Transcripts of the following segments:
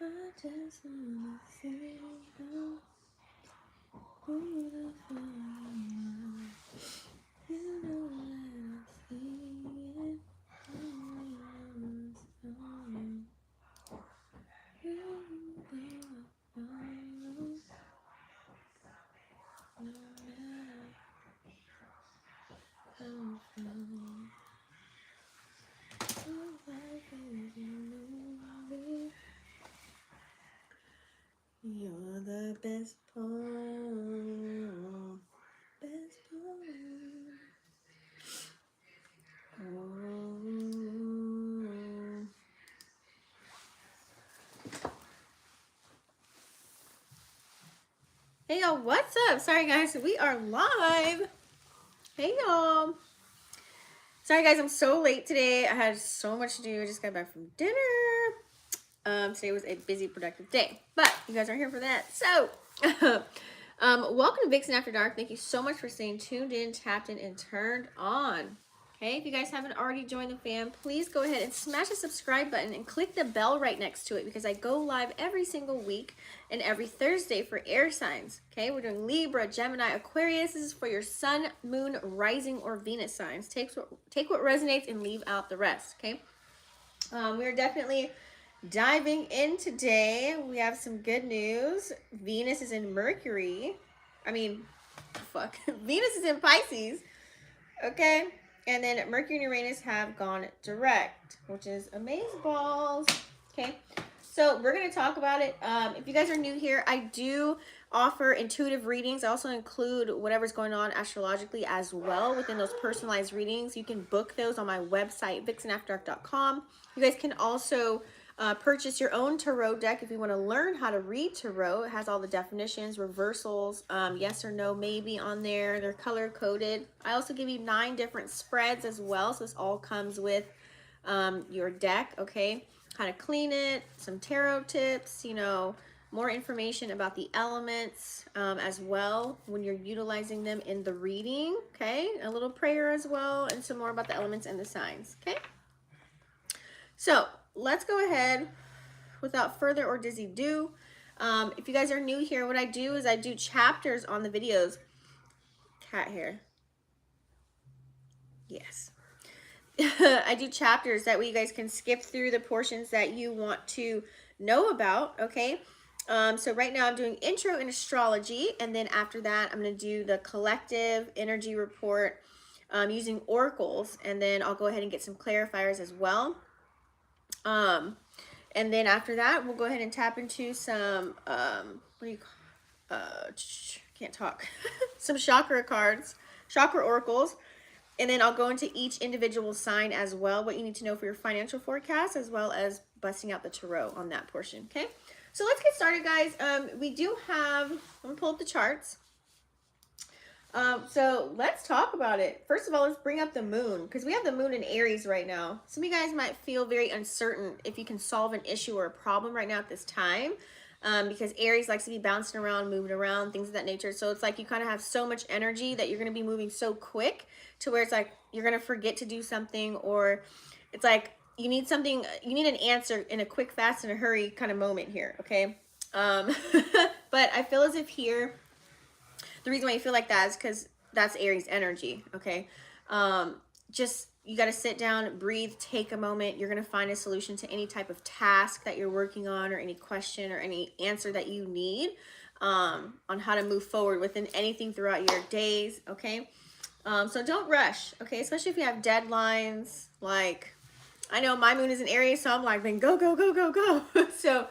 I just wanna say who the fuck you know that I see it. You're the best part, best part. Oh. Hey y'all, what's up? Sorry guys, we are live. Hey y'all. Sorry guys, I'm so late today. I had so much to do. I just got back from dinner. Today was a busy, productive day, but you guys aren't here for that. So, welcome to Vixen After Dark. Thank you so much for staying tuned in, tapped in, and turned on. Okay, if you guys haven't already joined the fam, please go ahead and smash the subscribe button and click the bell right next to it because I go live every single week and every Thursday for air signs. Okay, we're doing Libra, Gemini, Aquarius. This is for your sun, moon, rising, or Venus signs. Take what resonates and leave out the rest. Okay, we're definitely diving in today. We have some good news. Venus is in Mercury. Venus is in Pisces. Okay. And then Mercury and Uranus have gone direct, which is amazeballs. Okay. So we're going to talk about it. If you guys are new here, I do offer intuitive readings. I also include whatever's going on astrologically as well within those personalized readings. You can book those on my website, vixenafterdark.com. You guys can also purchase your own tarot deck if you want to learn how to read tarot. It has all the definitions, reversals, yes or no, maybe on there. They're color coded. I also give you 9 different spreads as well. So this all comes with your deck, okay? How to clean it, some tarot tips, you know, more information about the elements as well when you're utilizing them in the reading, okay? A little prayer as well, and some more about the elements and the signs, okay? So let's go ahead without further or dizzy do. If you guys are new here, what I do is I do chapters on the videos. Cat hair. Yes. I do chapters that way you guys can skip through the portions that you want to know about, okay? So right now I'm doing intro in astrology, and then after that I'm going to do the collective energy report using oracles, and then I'll go ahead and get some clarifiers as well. And then after that, we'll go ahead and tap into some, can't talk, some chakra cards, chakra oracles. And then I'll go into each individual sign as well, what you need to know for your financial forecast, as well as busting out the tarot on that portion, okay? So let's get started, guys. We do have, I'm gonna pull up the charts. So let's talk about it. First of all, let's bring up the moon, because we have the moon in Aries right now. Some of you guys might feel very uncertain if you can solve an issue or a problem right now at this time, because Aries likes to be bouncing around, moving around, things of that nature. So it's like you kind of have so much energy that you're going to be moving so quick to where it's like you're going to forget to do something, or it's like you need something, you need an answer in a quick, fast, and a hurry kind of moment here, okay? But I feel as if here, the reason why you feel like that is because that's Aries energy, okay? Just, you got to sit down, breathe, take a moment. You're going to find a solution to any type of task that you're working on, or any question or any answer that you need on how to move forward within anything throughout your days, okay? So don't rush, okay? Especially if you have deadlines. Like, I know my moon is in Aries, so I'm like, then go, go, go, go, go. So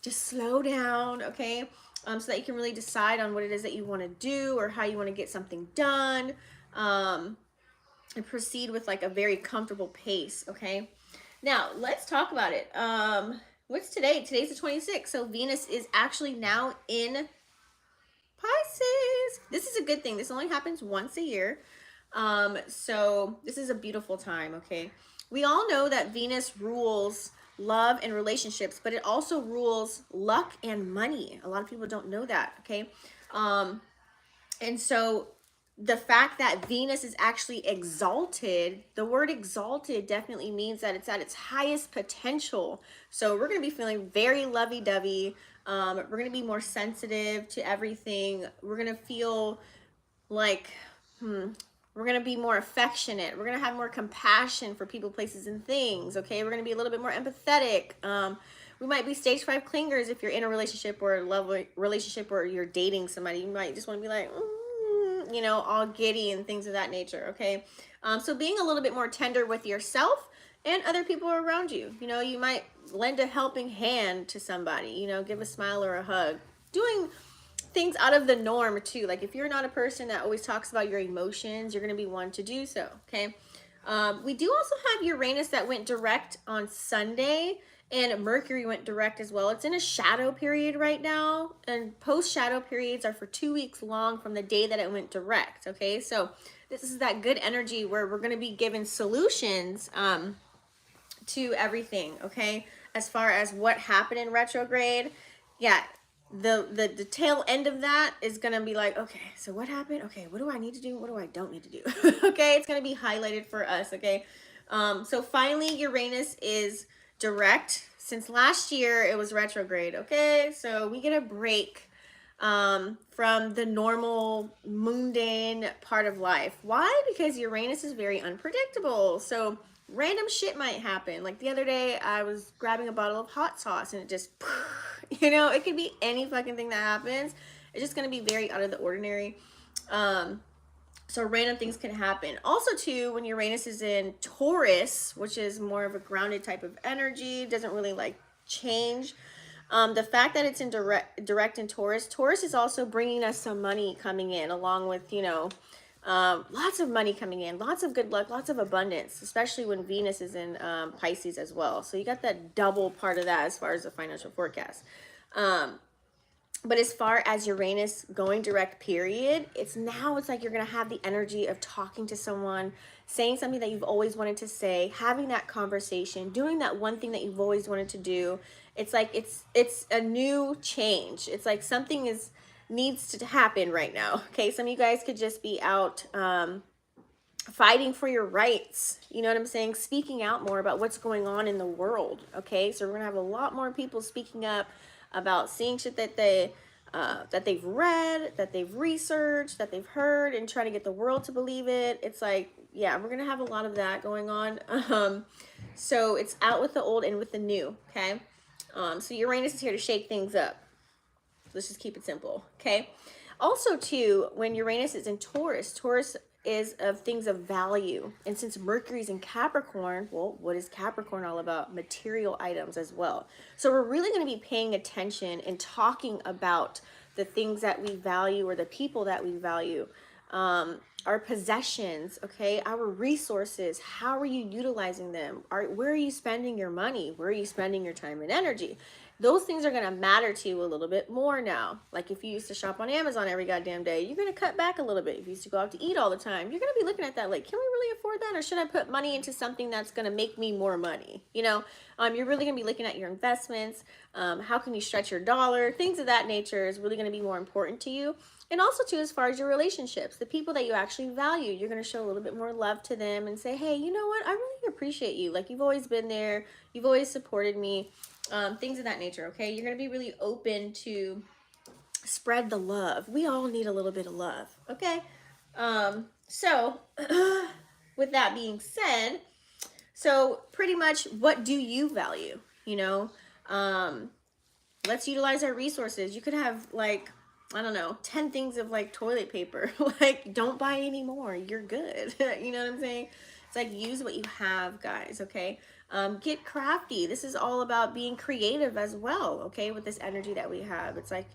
just slow down, okay? So that you can really decide on what it is that you want to do or how you want to get something done, and proceed with like a very comfortable pace, okay? Now, let's talk about it. What's today? Today's the 26th, so Venus is actually now in Pisces. This is a good thing. This only happens once a year, so this is a beautiful time, okay? We all know that Venus rules love and relationships, but it also rules luck and money. A lot of people don't know that, okay? And so the fact that Venus is actually exalted, the word exalted definitely means that it's at its highest potential. So we're going to be feeling very lovey-dovey. We're going to be more sensitive to everything. We're going to feel like, we're going to be more affectionate. We're going to have more compassion for people, places, and things. Okay. We're going to be a little bit more empathetic. We might be stage 5 clingers if you're in a relationship or a love relationship or you're dating somebody. You might just want to be like, you know, all giddy and things of that nature. Okay. So being a little bit more tender with yourself and other people around you. You know, you might lend a helping hand to somebody, you know, give a smile or a hug. Doing things out of the norm too. Like if you're not a person that always talks about your emotions, you're going to be one to do so. Okay. We do also have Uranus that went direct on Sunday, and Mercury went direct as well. It's in a shadow period right now, and post shadow periods are for 2 weeks long from the day that it went direct. Okay. So this is that good energy where we're going to be given solutions to everything. Okay. As far as what happened in retrograde. Yeah, the tail end of that is gonna be like, okay, so what happened? Okay, what do I need to do? What do I don't need to do? Okay, it's gonna be highlighted for us. Okay, so finally Uranus is direct. Since last year it was retrograde. Okay, so we get a break from the normal mundane part of life. Why? Because Uranus is very unpredictable. So random shit might happen. Like the other day, I was grabbing a bottle of hot sauce and it just, you know, it could be any fucking thing that happens. It's just going to be very out of the ordinary. So random things can happen. Also too, when Uranus is in Taurus, which is more of a grounded type of energy, doesn't really like change. The fact that it's in direct in Taurus is also bringing us some money coming in, along with, you know, lots of money coming in, lots of good luck, lots of abundance, especially when Venus is in Pisces as well. So you got that double part of that as far as the financial forecast. But as far as Uranus going direct period, it's like you're going to have the energy of talking to someone, saying something that you've always wanted to say, having that conversation, doing that one thing that you've always wanted to do. It's like it's a new change. It's like something needs to happen right now. Okay, some of you guys could just be out fighting for your rights. You know what I'm saying? Speaking out more about what's going on in the world. Okay, so we're gonna have a lot more people speaking up about seeing shit that they've read, that they've researched, that they've heard, and trying to get the world to believe it. It's like, yeah, we're gonna have a lot of that going on. So it's out with the old and with the new. Okay, so Uranus is here to shake things up. Let's just keep it simple. Okay. Also too, when Uranus is in Taurus is of things of value. And since Mercury's in Capricorn, well, what is Capricorn all about? Material items as well. So we're really going to be paying attention and talking about the things that we value or the people that we value. Our possessions, okay, our resources, how are you utilizing them? Where are you spending your money? Where are you spending your time and energy? Those things are going to matter to you a little bit more now. Like if you used to shop on Amazon every goddamn day, you're going to cut back a little bit. If you used to go out to eat all the time, you're going to be looking at that like, can we really afford that? Or should I put money into something that's going to make me more money? You know, you're really going to be looking at your investments. How can you stretch your dollar? Things of that nature is really going to be more important to you. And also too, as far as your relationships, the people that you actually value, you're going to show a little bit more love to them and say, hey, you know what? I really appreciate you. Like you've always been there. You've always supported me. Things of that nature. Okay. You're going to be really open to spread the love. We all need a little bit of love. Okay. So with that being said, so pretty much what do you value? You know, let's utilize our resources. You could have like, I don't know, 10 things of like toilet paper. Like don't buy any more. You're good. You know what I'm saying? It's like use what you have, guys. Okay. Get crafty. This is all about being creative as well. Okay. With this energy that we have, it's like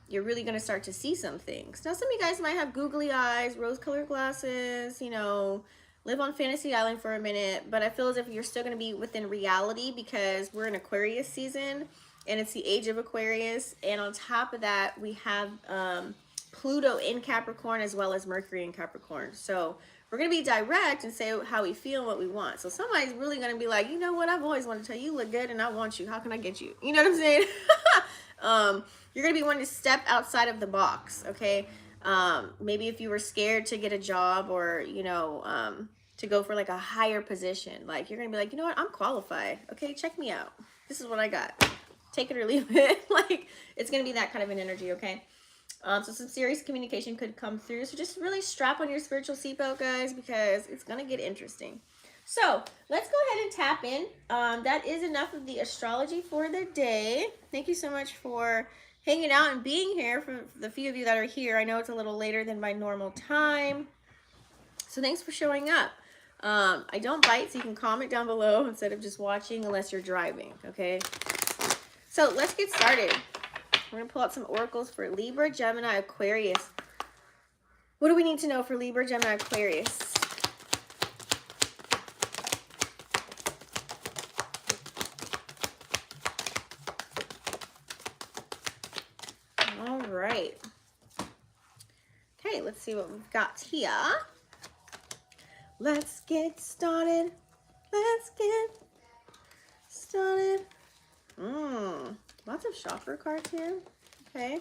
you're really going to start to see some things. Now, some of you guys might have googly eyes, rose colored glasses, you know, live on fantasy island for a minute, but I feel as if you're still going to be within reality because we're in Aquarius season and it's the age of Aquarius. And on top of that, we have Pluto in Capricorn as well as Mercury in Capricorn. So we're going to be direct and say how we feel and what we want. So somebody's really going to be like, you know what? I've always wanted to tell you, you look good and I want you. How can I get you? You know what I'm saying? You're going to be wanting to step outside of the box. Okay. Maybe if you were scared to get a job, or, you know, to go for like a higher position, like you're gonna be like, you know what, I'm qualified. Okay, check me out. This is what I got. Take it or leave it. Like, it's gonna be that kind of an energy, okay? So some serious communication could come through. So just really strap on your spiritual seatbelt, guys, because it's gonna get interesting. So let's go ahead and tap in. That is enough of the astrology for the day. Thank you so much for hanging out and being here. For the few of you that are here, I know it's a little later than my normal time, so thanks for showing up. I don't bite, so you can comment down below instead of just watching, unless you're driving, okay? So let's get started. We're going to pull out some oracles for Libra, Gemini, Aquarius. What do we need to know for Libra, Gemini, Aquarius? All right. Okay, let's see what we've got here. Let's get started. Let's get started. Lots of chakra cards here. Okay,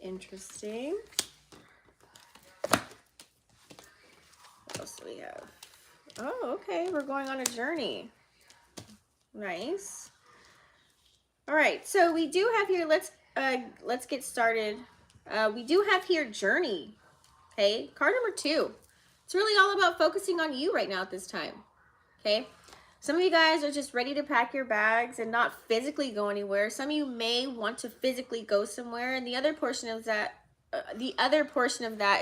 interesting. What else do we have? Oh, okay, we're going on a journey. Nice. All right, so we do have here, let's get started. We do have here journey. Okay, card number 2. It's really all about focusing on you right now at this time. Okay, some of you guys are just ready to pack your bags and not physically go anywhere. Some of you may want to physically go somewhere, and the other portion of that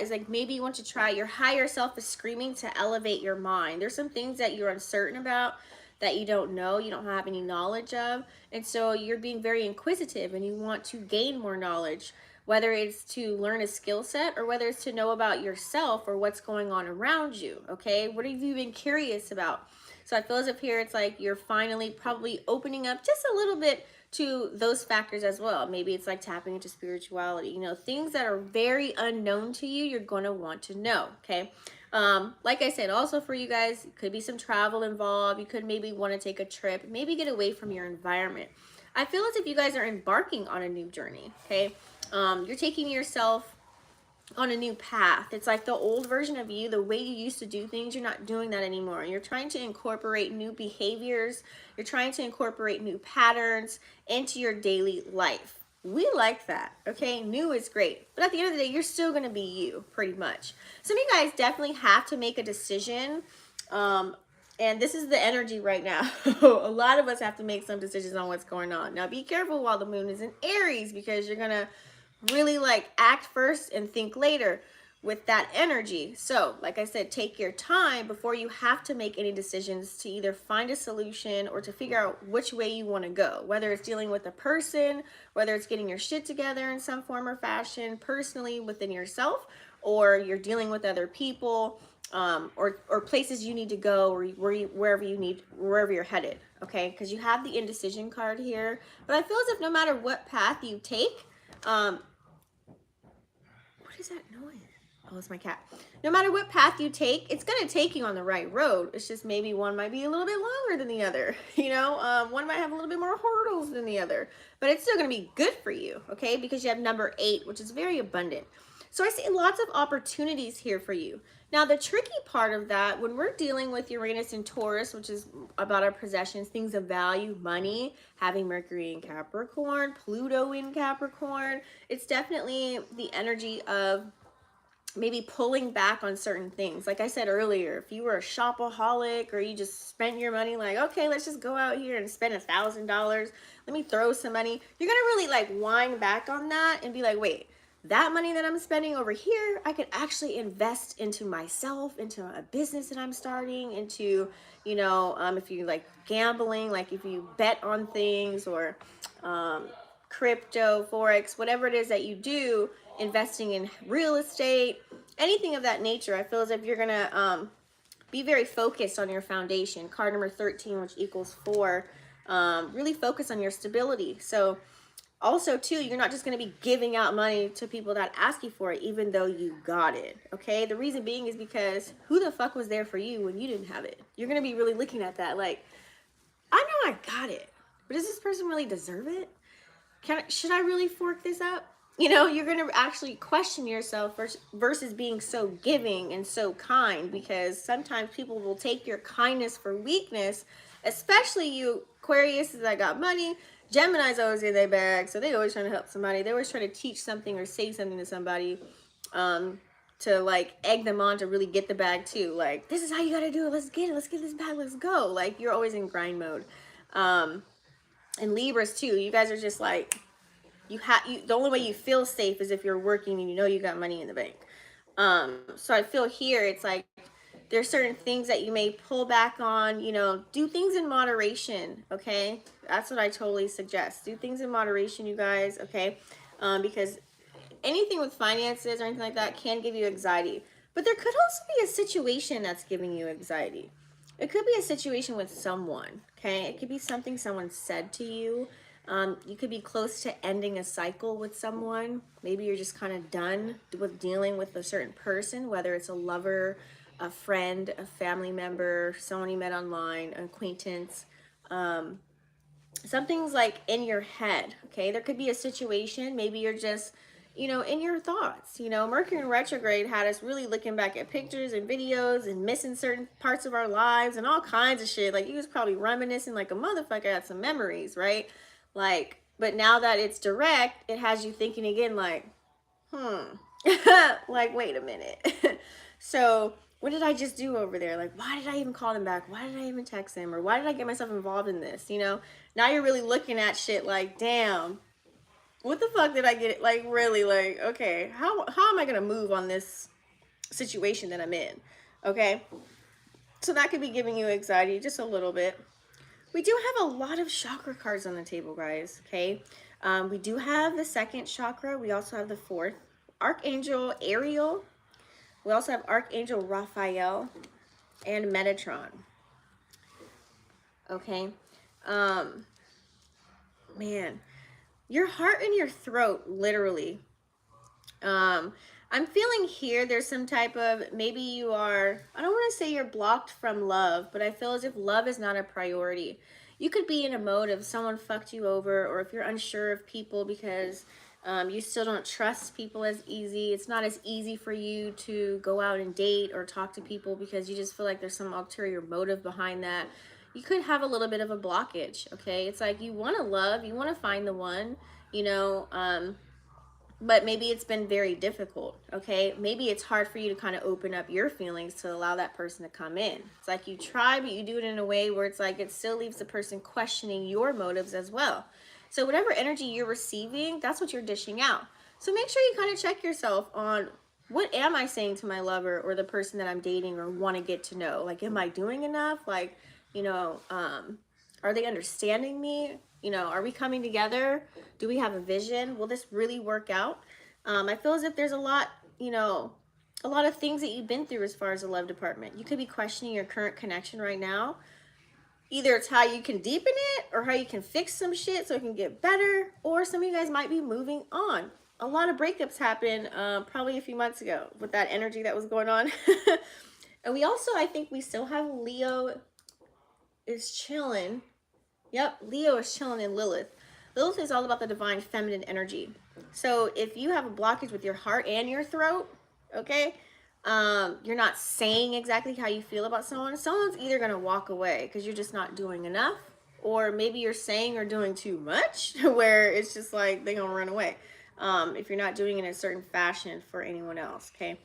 is like, maybe you want to try, your higher self is screaming to elevate your mind. There's some things that you're uncertain about, that you don't know, you don't have any knowledge of, and so you're being very inquisitive and you want to gain more knowledge, whether it's to learn a skill set or whether it's to know about yourself or what's going on around you. Okay, what have you been curious about? So I feel as if here it's like you're finally probably opening up just a little bit to those factors as well. Maybe it's like tapping into spirituality, you know, things that are very unknown to you, you're going to want to know. Okay, like I said, also for you guys, it could be some travel involved. You could maybe want to take a trip, maybe get away from your environment. I feel as if you guys are embarking on a new journey. Okay, you're taking yourself on a new path. It's like the old version of you, the way you used to do things, you're not doing that anymore. You're trying to incorporate new behaviors. You're trying to incorporate new patterns into your daily life. We like that, okay? New is great. But at the end of the day, you're still going to be you, pretty much. Some of you guys definitely have to make a decision. And this is the energy right now. A lot of us have to make some decisions on what's going on. Now, be careful while the moon is in Aries, because you're going to really like act first and think later with that energy. So like I said, take your time before you have to make any decisions to either find a solution or to figure out which way you want to go, whether it's dealing with a person, whether it's getting your shit together in some form or fashion personally within yourself, or you're dealing with other people, or places you need to go, or wherever you're headed. Okay, because you have the indecision card here. But I feel as if no matter what path you take, what is that noise? Oh, it's my cat. No matter what path you take, it's going to take you on the right road. It's just maybe one might be a little bit longer than the other. You know, one might have a little bit more hurdles than the other, but it's still going to be good for you, okay? Because you have number 8, which is very abundant. So I see lots of opportunities here for you. Now, the tricky part of that, when we're dealing with Uranus and Taurus, which is about our possessions, things of value, money, having Mercury in Capricorn, Pluto in Capricorn, it's definitely the energy of maybe pulling back on certain things. Like I said earlier, if you were a shopaholic or you just spent your money like, okay, let's just go out here and spend $1,000. Let me throw some money. You're going to really like wind back on that and be like, wait, that money that I'm spending over here, I could actually invest into myself, into a business that I'm starting, into, you know, if you like gambling, like if you bet on things, or crypto, forex, whatever it is that you do, investing in real estate, anything of that nature. I feel as if you're gonna be very focused on your foundation. Card number 13, which equals 4, really focus on your stability. So also too, you're not just going to be giving out money to people that ask you for it, even though you got it. Okay, the reason being is because who the fuck was there for you when you didn't have it? You're going to be really looking at that like, I know I got it, but does this person really deserve it? Should I really fork this up? You know, you're going to actually question yourself versus being so giving and so kind, because sometimes people will take your kindness for weakness, especially you Aquarius that got money. Gemini's always in their bag, so they always trying to help somebody. They always trying to teach something or say something to somebody, to like egg them on to really get the bag too. Like, this is how you got to do it. Let's get it. Let's get this bag. Let's go. Like, you're always in grind mode. And Libras too. You guys are just like, the only way you feel safe is if you're working and you know you got money in the bank. So I feel here it's like there's certain things that you may pull back on, you know, do things in moderation, okay? That's what I totally suggest. Do things in moderation, you guys, okay? Because anything with finances or anything like that can give you anxiety. But there could also be a situation that's giving you anxiety. It could be a situation with someone, okay? It could be something someone said to you. You could be close to ending a cycle with someone. Maybe you're just kind of done with dealing with a certain person, whether it's a lover, a friend, a family member, someone you met online, an acquaintance. Something's like in your head, okay? There could be a situation. Maybe you're just, you know, in your thoughts. You know, Mercury in retrograde had us really looking back at pictures and videos and missing certain parts of our lives and all kinds of shit. Like, you was probably reminiscing like a motherfucker at some memories, right? Like, but now that it's direct, it has you thinking again, like, like, wait a minute. So what did I just do over there? Like, why did I even call him back? Why did I even text him? Or why did I get myself involved in this? You know, now you're really looking at shit like, damn, what the fuck did I get? Like, really, like, okay, how am I going to move on this situation that I'm in? Okay. So that could be giving you anxiety just a little bit. We do have a lot of chakra cards on the table, guys, okay? We do have the second chakra. We also have the fourth. Archangel Ariel. We also have Archangel Raphael and Metatron. Okay? Man, your heart and your throat, literally. I'm feeling here there's some type of, maybe you are, I don't want to say you're blocked from love, but I feel as if love is not a priority. You could be in a mode of someone fucked you over, or if you're unsure of people because you still don't trust people as easy. It's not as easy for you to go out and date or talk to people because you just feel like there's some ulterior motive behind that. You could have a little bit of a blockage, okay? It's like you want to love, you want to find the one, you know, but maybe it's been very difficult, okay? Maybe it's hard for you to kind of open up your feelings to allow that person to come in. It's like you try, but you do it in a way where it's like it still leaves the person questioning your motives as well. So whatever energy you're receiving, that's what you're dishing out. So make sure you kind of check yourself on, what am I saying to my lover or the person that I'm dating or want to get to know? Like, am I doing enough? Like, you know, are they understanding me? You know, are we coming together? Do we have a vision? Will this really work out? I feel as if there's a lot, you know, a lot of things that you've been through as far as the love department. You could be questioning your current connection right now. Either it's how you can deepen it or how you can fix some shit so it can get better, or some of you guys might be moving on. A lot of breakups happened probably a few months ago with that energy that was going on. And we also, I think we still have Leo is chilling. Yep, Leo is chilling in Lilith. Lilith is all about the divine feminine energy. So if you have a blockage with your heart and your throat, okay, you're not saying exactly how you feel about someone, someone's either going to walk away because you're just not doing enough, or maybe you're saying or doing too much where it's just like they're going to run away if you're not doing it in a certain fashion for anyone else, okay?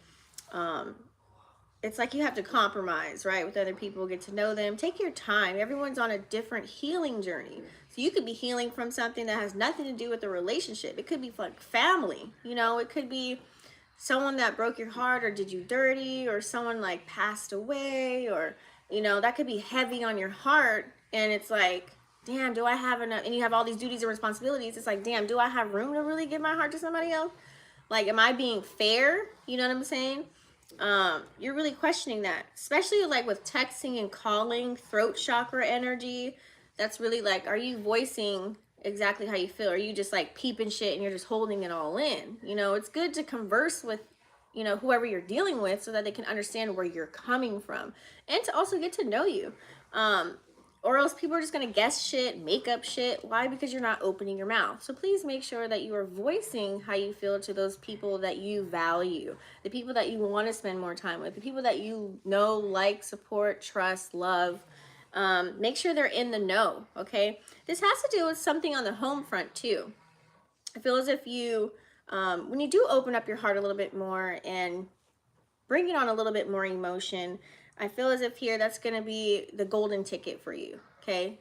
It's like you have to compromise, right, with other people, get to know them. Take your time. Everyone's on a different healing journey. So you could be healing from something that has nothing to do with the relationship. It could be like family, you know, it could be someone that broke your heart or did you dirty, or someone like passed away, or, you know, that could be heavy on your heart. And it's like, damn, do I have enough? And you have all these duties and responsibilities. It's like, damn, do I have room to really give my heart to somebody else? Like, am I being fair? You know what I'm saying? You're really questioning that, especially like with texting and calling, throat chakra energy. That's really like, are you voicing exactly how you feel? Are you just like peeping shit and you're just holding it all in? You know, it's good to converse with, you know, whoever you're dealing with so that they can understand where you're coming from and to also get to know you. or else people are just going to guess shit, make up shit. Why? Because you're not opening your mouth. So please make sure that you are voicing how you feel to those people that you value, the people that you want to spend more time with, the people that you know, like, support, trust, love. Make sure they're in the know, okay? This has to do with something on the home front too. I feel as if you, when you do open up your heart a little bit more and bring it on a little bit more emotion, I feel as if here that's going to be the golden ticket for you, okay?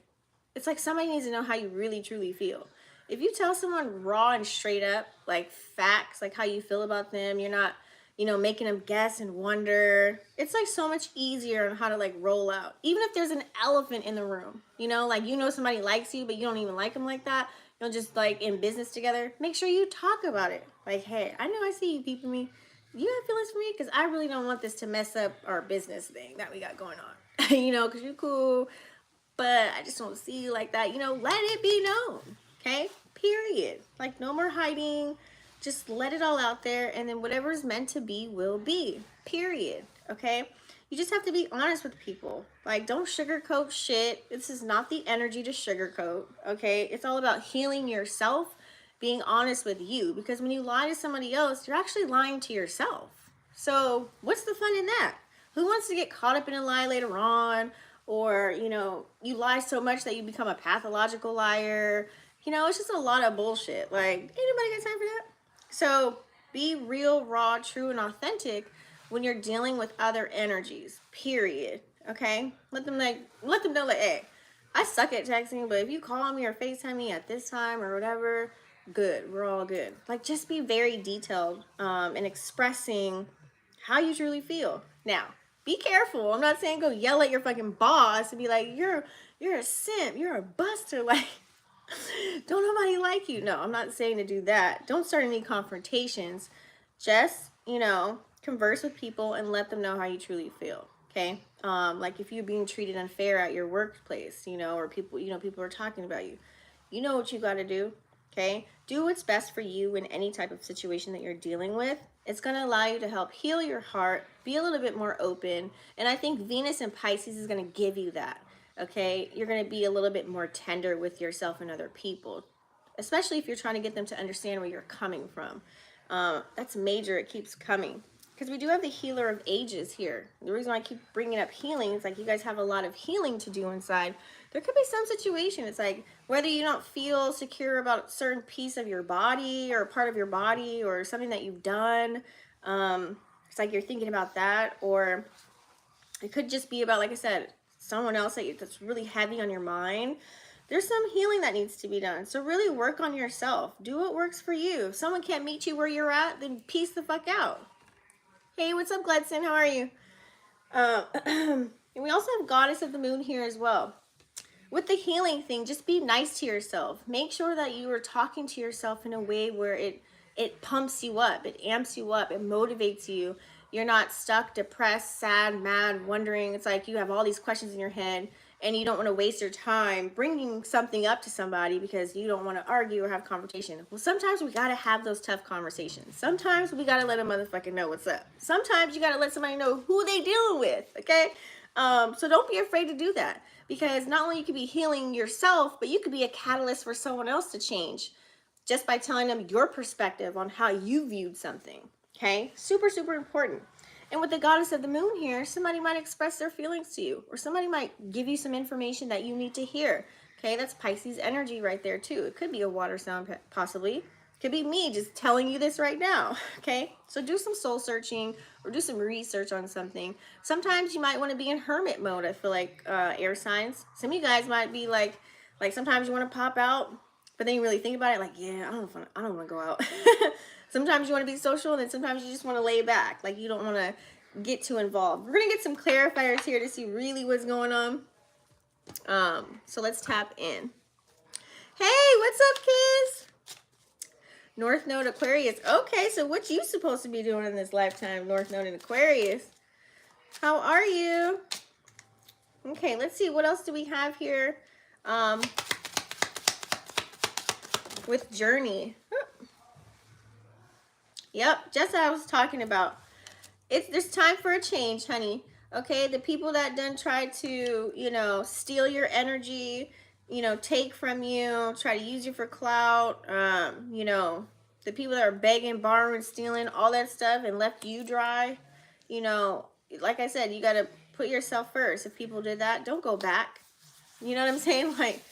It's like somebody needs to know how you really truly feel. If you tell someone raw and straight up, like facts, like how you feel about them, you're not, you know, making them guess and wonder. It's like so much easier on how to like roll out. Even if there's an elephant in the room, you know, like you know somebody likes you, but you don't even like them like that. You know, just like in business together, make sure you talk about it. Like, hey, I know I see you peeping me. You have feelings for me? Because I really don't want this to mess up our business thing that we got going on. You know, because you're cool, but I just don't see you like that. You know, let it be known, okay? Period. Like, no more hiding. Just let it all out there, and then whatever's meant to be will be. Period, okay? You just have to be honest with people. Like, don't sugarcoat shit. This is not the energy to sugarcoat, okay? It's all about healing yourself, being honest with you, because when you lie to somebody else, you're actually lying to yourself. So what's the fun in that? Who wants to get caught up in a lie later on? Or, you know, you lie so much that you become a pathological liar. You know, it's just a lot of bullshit. Like, ain't nobody got time for that. So be real, raw, true, and authentic when you're dealing with other energies, period. Okay? Let them know, like, hey, I suck at texting, but if you call me or FaceTime me at this time or whatever, good, we're all good. Like, just be very detailed in expressing how you truly feel. Now, be careful. I'm not saying go yell at your fucking boss and be like, you're a simp, you're a buster, like, don't nobody like you. No, I'm not saying to do that. Don't start any confrontations. Just, you know, converse with people and let them know how you truly feel, okay? Like if you're being treated unfair at your workplace, you know, or people, you know, people are talking about you, you know what you got to do. Okay, do what's best for you in any type of situation that you're dealing with. It's going to allow you to help heal your heart, be a little bit more open. And I think Venus and Pisces is going to give you that. Okay, you're going to be a little bit more tender with yourself and other people, especially if you're trying to get them to understand where you're coming from. That's major. It keeps coming. Because we do have the healer of ages here. The reason why I keep bringing up healing is like you guys have a lot of healing to do inside. There could be some situation. It's like whether you don't feel secure about a certain piece of your body or part of your body or something that you've done. It's like you're thinking about that. Or it could just be about, like I said, someone else that's really heavy on your mind. There's some healing that needs to be done. So really work on yourself. Do what works for you. If someone can't meet you where you're at, then peace the fuck out. Hey, what's up, Gledson? How are you? And we also have Goddess of the Moon here as well. With the healing thing, just be nice to yourself. Make sure that you are talking to yourself in a way where it pumps you up, it amps you up, it motivates you. You're not stuck, depressed, sad, mad, wondering. It's like you have all these questions in your head and you don't want to waste your time bringing something up to somebody because you don't want to argue or have confrontation. Well, sometimes we got to have those tough conversations. Sometimes we got to let a motherfucker know what's up. Sometimes you got to let somebody know who they dealing with, okay? So don't be afraid to do that, because not only you could be healing yourself, but you could be a catalyst for someone else to change just by telling them your perspective on how you viewed something, okay? Super, super important. And with the Goddess of the Moon here, somebody might express their feelings to you, or somebody might give you some information that you need to hear, okay? That's Pisces energy right there too. It could be a water sign, possibly. It could be me just telling you this right now, okay? So do some soul searching or do some research on something. Sometimes you might want to be in hermit mode, I feel like, air signs. Some of you guys might be like sometimes you want to pop out, but then you really think about it, like, yeah, I don't want to go out. Sometimes you want to be social, and then sometimes you just want to lay back. Like, you don't want to get too involved. We're going to get some clarifiers here to see really what's going on. So let's tap in. Hey, what's up, kids? North Node Aquarius. Okay, so what you supposed to be doing in this lifetime, North Node in Aquarius? How are you? Okay, let's see. What else do we have here? With Journey. Yep, just what I was talking about. There's time for a change, honey. Okay, the people that done try to, you know, steal your energy, you know, take from you, try to use you for clout, you know, the people that are begging, borrowing, stealing, all that stuff and left you dry, you know, like I said, you got to put yourself first. If people did that, don't go back. You know what I'm saying? Like,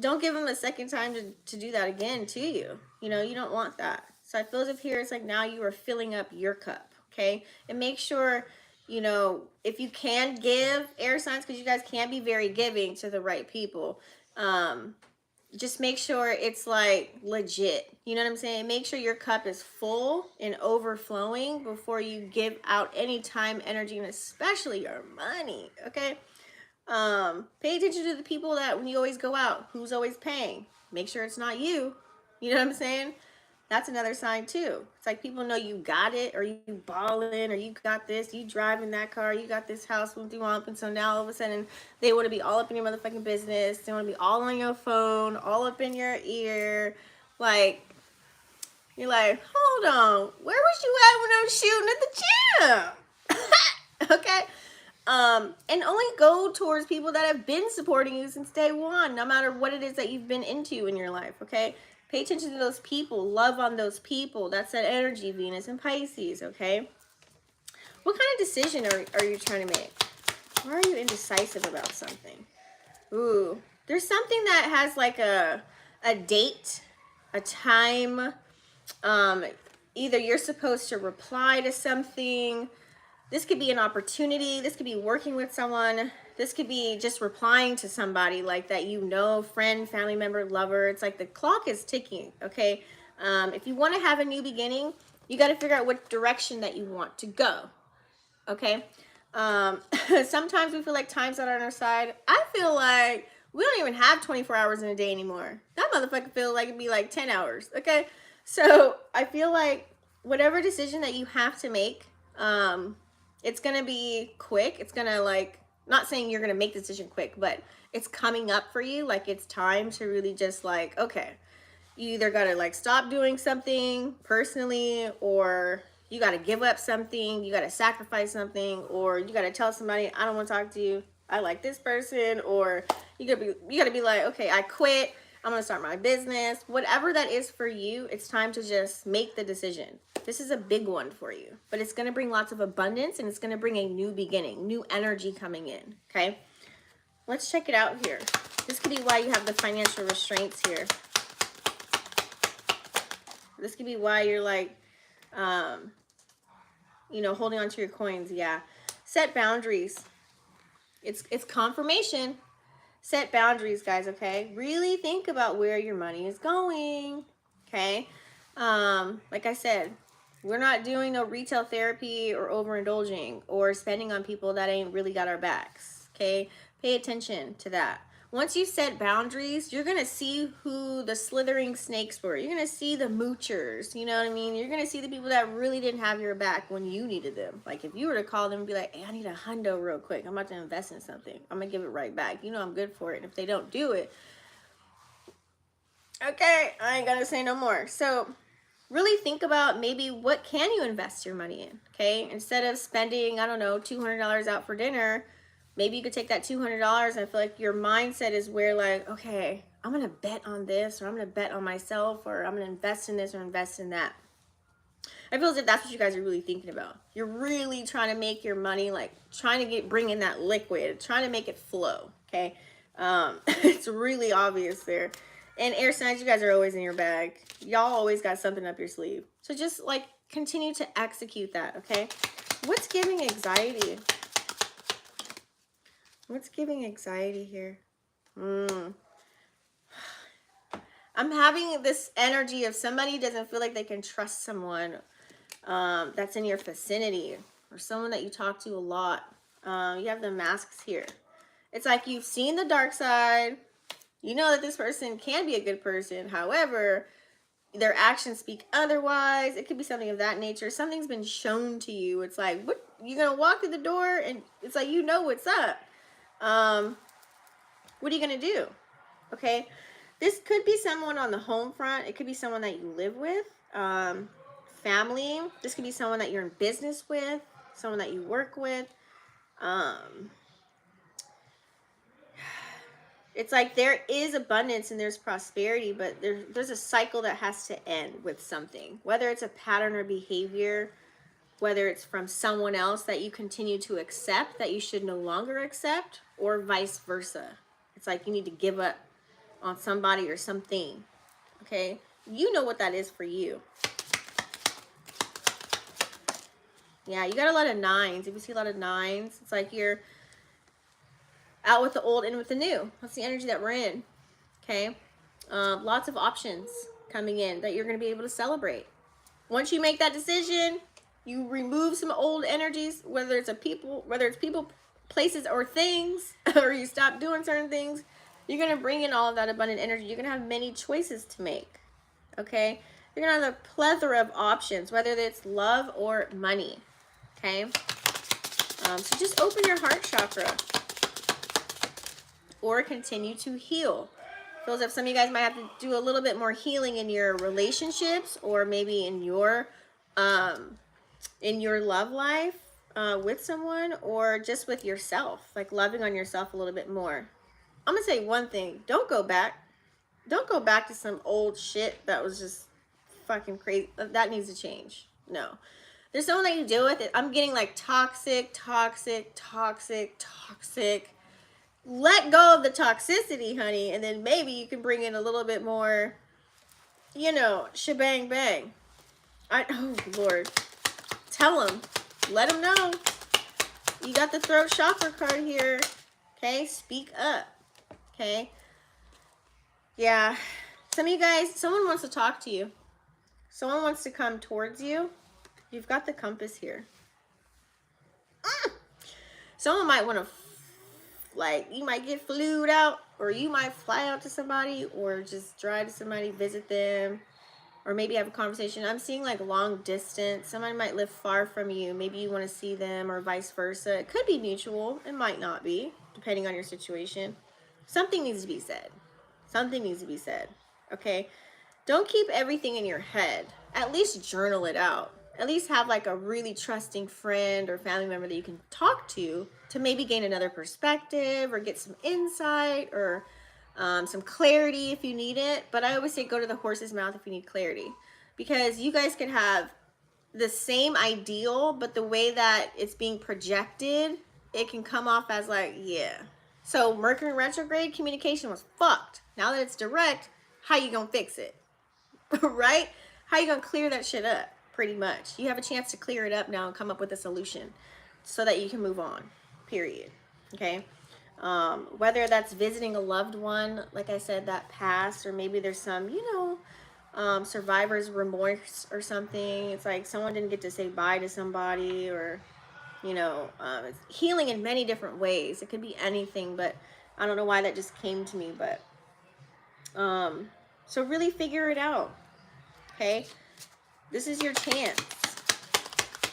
don't give them a second time to do that again to you. You know, you don't want that. So I feel as if here it's like now you are filling up your cup, okay? And make sure, you know, if you can give air signs, because you guys can be very giving to the right people, just make sure it's like legit. You know what I'm saying? Make sure your cup is full and overflowing before you give out any time, energy, and especially your money, okay? Pay attention to the people that when you always go out, who's always paying. Make sure it's not you. You know what I'm saying? That's another sign too. It's like people know you got it, or you balling, or you got this, you driving that car, you got this house, whoop de wump, and so now all of a sudden they want to be all up in your motherfucking business. They want to be all on your phone, all up in your ear. Like, you're like, hold on, where was you at when I was shooting at the gym? Okay. And only go towards people that have been supporting you since day one, no matter what it is that you've been into in your life, okay? Pay attention to those people. Love on those people. That's that energy, Venus and Pisces, okay? What kind of decision are you trying to make? Why are you indecisive about something? Ooh, there's something that has like a date, a time. Either you're supposed to reply to something. This could be an opportunity. This could be working with someone. This could be just replying to somebody like that, you know, friend, family member, lover. It's like the clock is ticking, okay? If you want to have a new beginning, you got to figure out what direction that you want to go, okay? Sometimes we feel like time's not on our side. I feel like we don't even have 24 hours in a day anymore. That motherfucker feels like it'd be like 10 hours, okay? So I feel like whatever decision that you have to make, it's going to be quick. It's going to like, not saying you're going to make the decision quick, but it's coming up for you. Like it's time to really just like, okay, you either got to like stop doing something personally, or you got to give up something. You got to sacrifice something, or you got to tell somebody, I don't want to talk to you. I like this person, or you got to be like, okay, I quit. I'm going to start my business. Whatever that is for you, it's time to just make the decision. This is a big one for you, but it's going to bring lots of abundance, and it's going to bring a new beginning, new energy coming in, okay? Let's check it out here. This could be why you have the financial restraints here. This could be why you're like, you know, holding on to your coins. Yeah. Set boundaries. It's confirmation. Set boundaries, guys, okay? Really think about where your money is going, okay? Like I said, we're not doing no retail therapy or overindulging or spending on people that ain't really got our backs, okay? Pay attention to that. Once you set boundaries, you're going to see who the slithering snakes were. You're going to see the moochers, you know what I mean? You're going to see the people that really didn't have your back when you needed them. Like if you were to call them and be like, hey, I need a hundo real quick. I'm about to invest in something. I'm going to give it right back. You know I'm good for it. And if they don't do it, okay, I ain't going to say no more. So really think about maybe what can you invest your money in, okay? Instead of spending, I don't know, $200 out for dinner, maybe you could take that $200 and I feel like your mindset is where like, okay, I'm going to bet on this, or I'm going to bet on myself, or I'm going to invest in this or invest in that. I feel as if that's what you guys are really thinking about. You're really trying to make your money, like trying to bring in that liquid, trying to make it flow, okay? It's really obvious there. And air signs, you guys are always in your bag. Y'all always got something up your sleeve. So just like continue to execute that, okay? What's giving anxiety? What's giving anxiety here? I'm having this energy of somebody doesn't feel like they can trust someone that's in your vicinity, or someone that you talk to a lot. You have the masks here. It's like you've seen the dark side. You know that this person can be a good person. However, their actions speak otherwise. It could be something of that nature. Something's been shown to you. It's like, what? You're going to walk through the door and it's like, you know what's up. What are you going to do? Okay. This could be someone on the home front. It could be someone that you live with. Family. This could be someone that you're in business with. Someone that you work with. It's like there is abundance and there's prosperity, but there's a cycle that has to end with something, whether it's a pattern or behavior, whether it's from someone else that you continue to accept that you should no longer accept, or vice versa. It's like you need to give up on somebody or something. Okay, you know what that is for you. Yeah, you got a lot of nines. If you see a lot of nines, it's like you're out with the old, in with the new. That's the energy that we're in. Okay, lots of options coming in that you're going to be able to celebrate. Once you make that decision, you remove some old energies, whether it's people, places, or things, or you stop doing certain things. You're going to bring in all of that abundant energy. You're going to have many choices to make. Okay, you're going to have a plethora of options, whether it's love or money. Okay, so just open your heart chakra or continue to heal. Feels like some of you guys might have to do a little bit more healing in your relationships, or maybe in your love life with someone, or just with yourself, like loving on yourself a little bit more. I'm gonna say one thing: don't go back to some old shit that was just fucking crazy. That needs to change. No, there's someone that you deal with. I'm getting like toxic. Let go of the toxicity, honey, and then maybe you can bring in a little bit more, you know, shebang bang. Oh Lord, tell them, let them know. You got the throat chakra card here. Okay, speak up. Okay, yeah, some of you guys, someone wants to talk to you. Someone wants to come towards you. You've got the compass here. Someone might want to, like, you might get flued out, or you might fly out to somebody, or just drive to somebody, visit them, or maybe have a conversation. I'm seeing like long distance. Somebody might live far from you. Maybe you want to see them, or vice versa. It could be mutual. It might not be, depending on your situation. Something needs to be said. Something needs to be said. Okay? Don't keep everything in your head. At least journal it out. At least have like a really trusting friend or family member that you can talk to maybe gain another perspective, or get some insight, or some clarity if you need it. But I always say go to the horse's mouth if you need clarity, because you guys could have the same ideal, but the way that it's being projected, it can come off as like, yeah. So Mercury retrograde, communication was fucked. Now that it's direct, how you gonna fix it? Right? How you gonna clear that shit up? Pretty much. You have a chance to clear it up now and come up with a solution so that you can move on. Period. Okay? Whether that's visiting a loved one, like I said, that passed, or maybe there's some, you know, survivor's remorse or something. It's like someone didn't get to say bye to somebody, or, you know, it's healing in many different ways. It could be anything, but I don't know why that just came to me. But so really figure it out. Okay, this is your chance.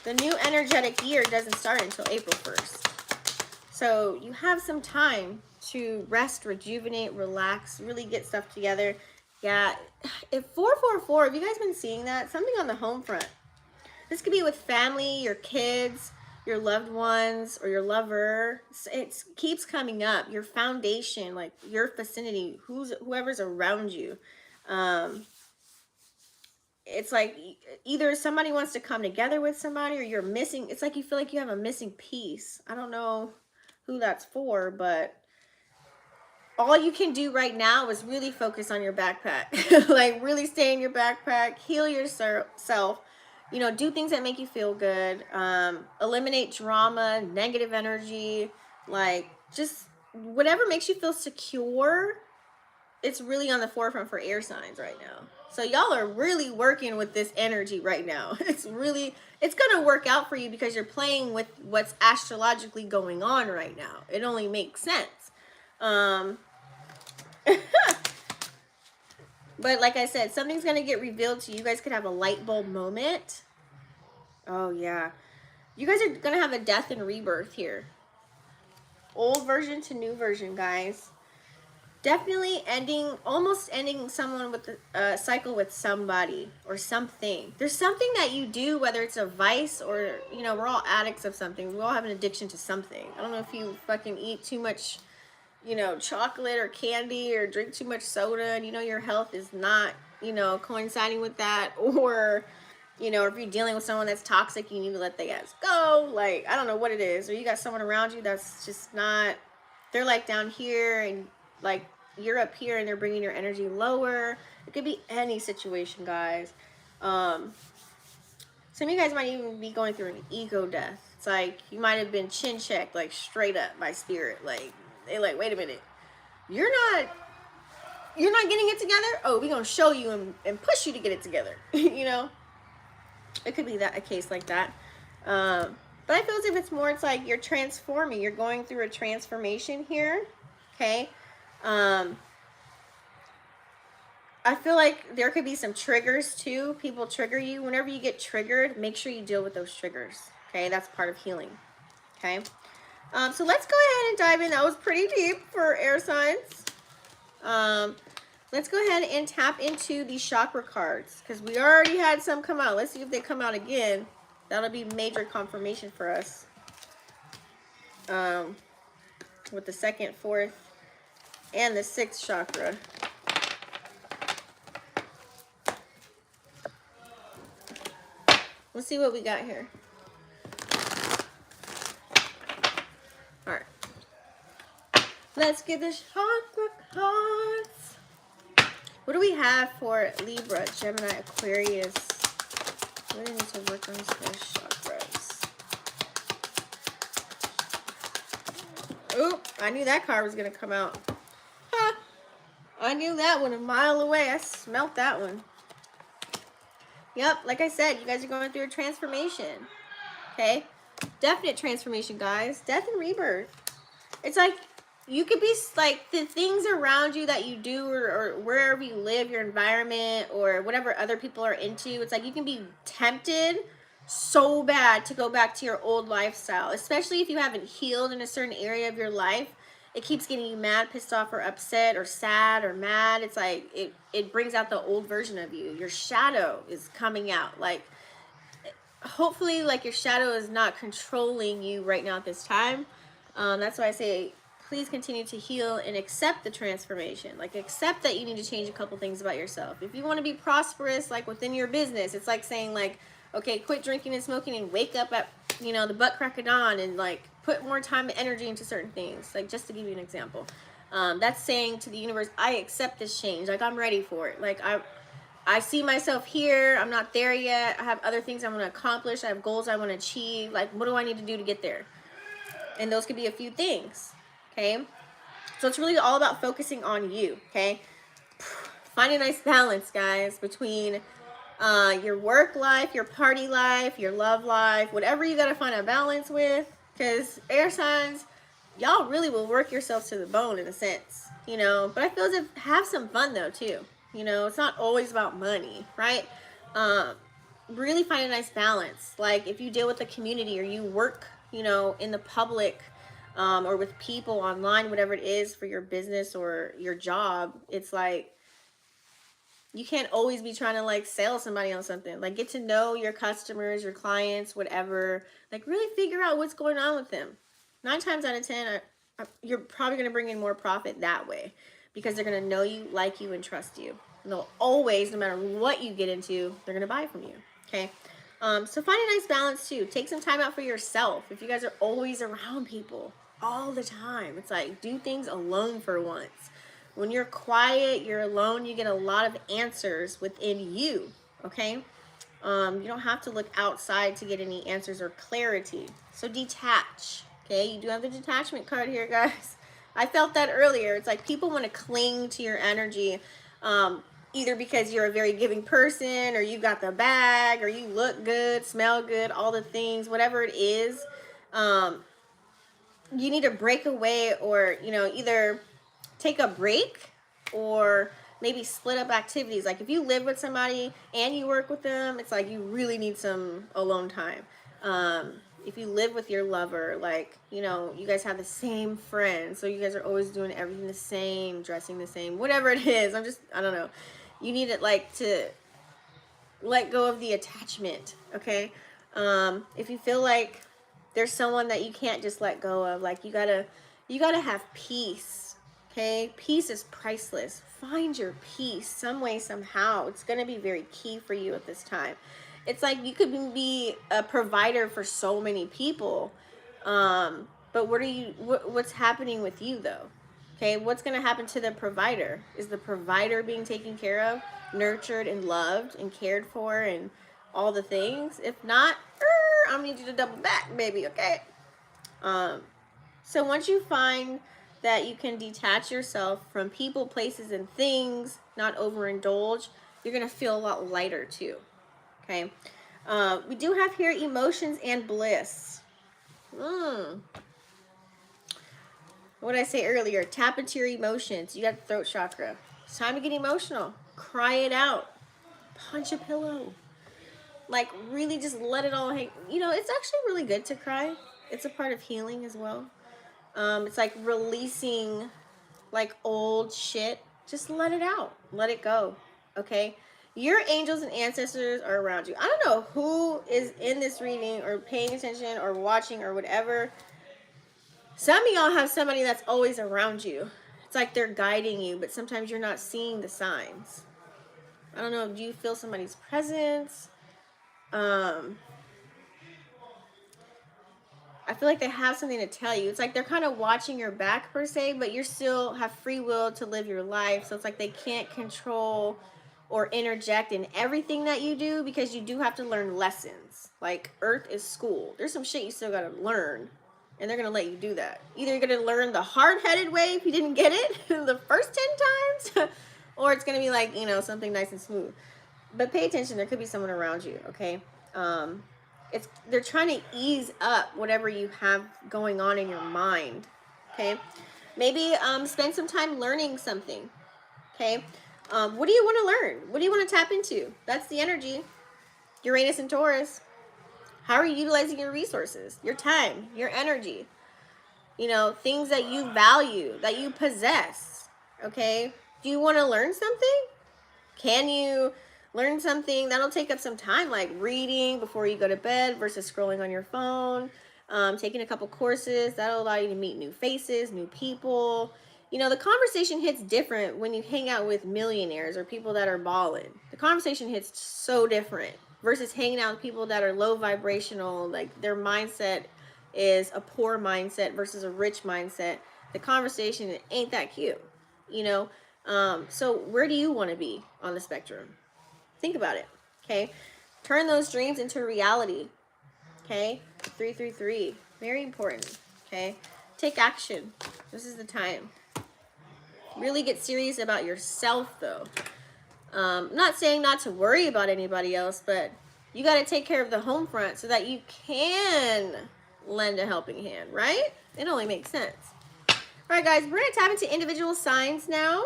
The new energetic year doesn't start until April 1st. So you have some time to rest, rejuvenate, relax, really get stuff together. Yeah, if 444, have you guys been seeing that? Something on the home front. This could be with family, your kids, your loved ones, or your lover. It keeps coming up. Your foundation, like your vicinity, whoever's around you. It's like either somebody wants to come together with somebody, or you're missing. It's like you feel like you have a missing piece. I don't know who that's for, but all you can do right now is really focus on your backpack. Like really stay in your backpack, heal yourself, you know, do things that make you feel good, eliminate drama, negative energy, like just whatever makes you feel secure. It's really on the forefront for air signs right now. So y'all are really working with this energy right now. It's going to work out for you because you're playing with what's astrologically going on right now. It only makes sense. But like I said, something's going to get revealed to you. You guys could have a light bulb moment. Oh, yeah. You guys are going to have a death and rebirth here. Old version to new version, guys. Definitely almost ending someone with a cycle with somebody or something. There's something that you do, whether it's a vice or, you know, we're all addicts of something. We all have an addiction to something. I don't know if you fucking eat too much, you know, chocolate or candy or drink too much soda and, you know, your health is not, you know, coinciding with that, or, you know, if you're dealing with someone that's toxic, you need to let the guys go. Like, I don't know what it is. Or you got someone around you that's just not, they're like down here and like you're up here and they're bringing your energy lower. It could be any situation, guys. Some of you guys might even be going through an ego death. It's like you might have been chin checked, like straight up by spirit. Like, they like, wait a minute, you're not getting it together. Oh, we're gonna show you and push you to get it together. You know, it could be that a case like that. But I feel as if it's more, it's like you're transforming. You're going through a transformation here. Okay. I feel like there could be some triggers too. People trigger you. Whenever you get triggered, make sure you deal with those triggers. Okay, that's part of healing. Okay, so let's go ahead and dive in. That was pretty deep for air signs. Let's go ahead and tap into the chakra cards because we already had some come out. Let's see if they come out again. That'll be major confirmation for us. With the 2nd, 4th, and the 6th chakra. Let's see what we got here. All right. Let's get the chakra cards. What do we have for Libra, Gemini, Aquarius? What do we need to work on those chakras? Oop, I knew that card was going to come out. Ha! I knew that one a mile away. I smelt that one. Yep, like I said, you guys are going through a transformation. Okay? Definite transformation, guys. Death and rebirth. It's like, you could be, like, the things around you that you do or wherever you live, your environment, or whatever other people are into, it's like you can be tempted so bad to go back to your old lifestyle, especially if you haven't healed in a certain area of your life. It keeps getting you mad, pissed off, or upset, or sad, or mad. It's like, it brings out the old version of you. Your shadow is coming out. Like, hopefully, like, your shadow is not controlling you right now at this time. That's why I say, please continue to heal and accept the transformation. Like, accept that you need to change a couple things about yourself. If you want to be prosperous, like, within your business, it's like saying, like, okay, quit drinking and smoking and wake up at, you know, the butt crack of dawn and, like, put more time and energy into certain things. Like, just to give you an example. That's saying to the universe, I accept this change. Like, I'm ready for it. Like, I see myself here. I'm not there yet. I have other things I want to accomplish. I have goals I want to achieve. Like, what do I need to do to get there? And those could be a few things. Okay? So it's really all about focusing on you. Okay? Find a nice balance, guys, between your work life, your party life, your love life, whatever you got to find a balance with. Because air signs, y'all really will work yourselves to the bone in a sense, you know. But I feel as if have some fun though too. You know, it's not always about money, right? Really find a nice balance. Like if you deal with the community or you work, you know, in the public or with people online, whatever it is for your business or your job, it's like you can't always be trying to like sell somebody on something. Like get to know your customers, your clients, whatever. Like really figure out what's going on with them. 9 times out of 10, you're probably going to bring in more profit that way because they're going to know you, like you, and trust you. And they'll always, no matter what you get into, they're going to buy from you. Okay. So find a nice balance too. Take some time out for yourself. If you guys are always around people all the time, it's like do things alone for once. When you're quiet, you're alone, you get a lot of answers within you, okay? You don't have to look outside to get any answers or clarity. So detach, okay? You do have the detachment card here, guys. I felt that earlier. It's like people want to cling to your energy, either because you're a very giving person or you got the bag or you look good, smell good, all the things, whatever it is. You need to break away or, you know, either take a break or maybe split up activities. Like if you live with somebody and you work with them, it's like you really need some alone time. if you live with your lover, like, you know, you guys have the same friends, so you guys are always doing everything the same, dressing the same, whatever it is. I don't know. You need it, like, to let go of the attachment, okay? If you feel like there's someone that you can't just let go of, like, you gotta have peace, okay? Peace is priceless. Find your peace some way, somehow. It's gonna be very key for you at this time. It's like you could be a provider for so many people, but what's happening with you, though? Okay, what's going to happen to the provider? Is the provider being taken care of, nurtured and loved and cared for and all the things? If not, I'm going to need you to double back, baby, okay? So once you find that you can detach yourself from people, places, and things, not overindulge, you're going to feel a lot lighter too, okay? We do have here emotions and bliss. What did I say earlier? Tap into your emotions. You got the throat chakra. It's time to get emotional. Cry it out. Punch a pillow. Like, really just let it all hang. You know, it's actually really good to cry. It's a part of healing as well. It's like releasing, like, old shit. Just let it out. Let it go. Okay? Your angels and ancestors are around you. I don't know who is in this reading or paying attention or watching or whatever. Some of y'all have somebody that's always around you. It's like they're guiding you, but sometimes you're not seeing the signs. I don't know. Do you feel somebody's presence? I feel like they have something to tell you. It's like they're kind of watching your back per se, but you still have free will to live your life. So it's like they can't control or interject in everything that you do, because you do have to learn lessons. Like, Earth is school. There's some shit you still got to learn. And they're going to let you do that. Either you're going to learn the hard-headed way if you didn't get it the first 10 times, or it's going to be like, you know, something nice and smooth. But pay attention. There could be someone around you, okay? They're trying to ease up whatever you have going on in your mind, okay? Maybe spend some time learning something, okay? What do you want to learn? What do you want to tap into? That's the energy. Uranus and Taurus. How are you utilizing your resources, your time, your energy? You know, things that you value, that you possess, okay? Do you want to learn something? Can you learn something that'll take up some time, like reading before you go to bed versus scrolling on your phone, taking a couple courses? That'll allow you to meet new faces, new people. You know, the conversation hits different when you hang out with millionaires or people that are balling. The conversation hits so different versus hanging out with people that are low vibrational, like their mindset is a poor mindset versus a rich mindset. The conversation ain't that cute, you know? So where do you want to be on the spectrum? Think about it, okay? Turn those dreams into reality, okay? 333, very important, okay? Take action. This is the time. Really get serious about yourself, though. I'm not saying not to worry about anybody else, but you got to take care of the home front so that you can lend a helping hand, right? It only makes sense. All right, guys, we're going to tap into individual signs now,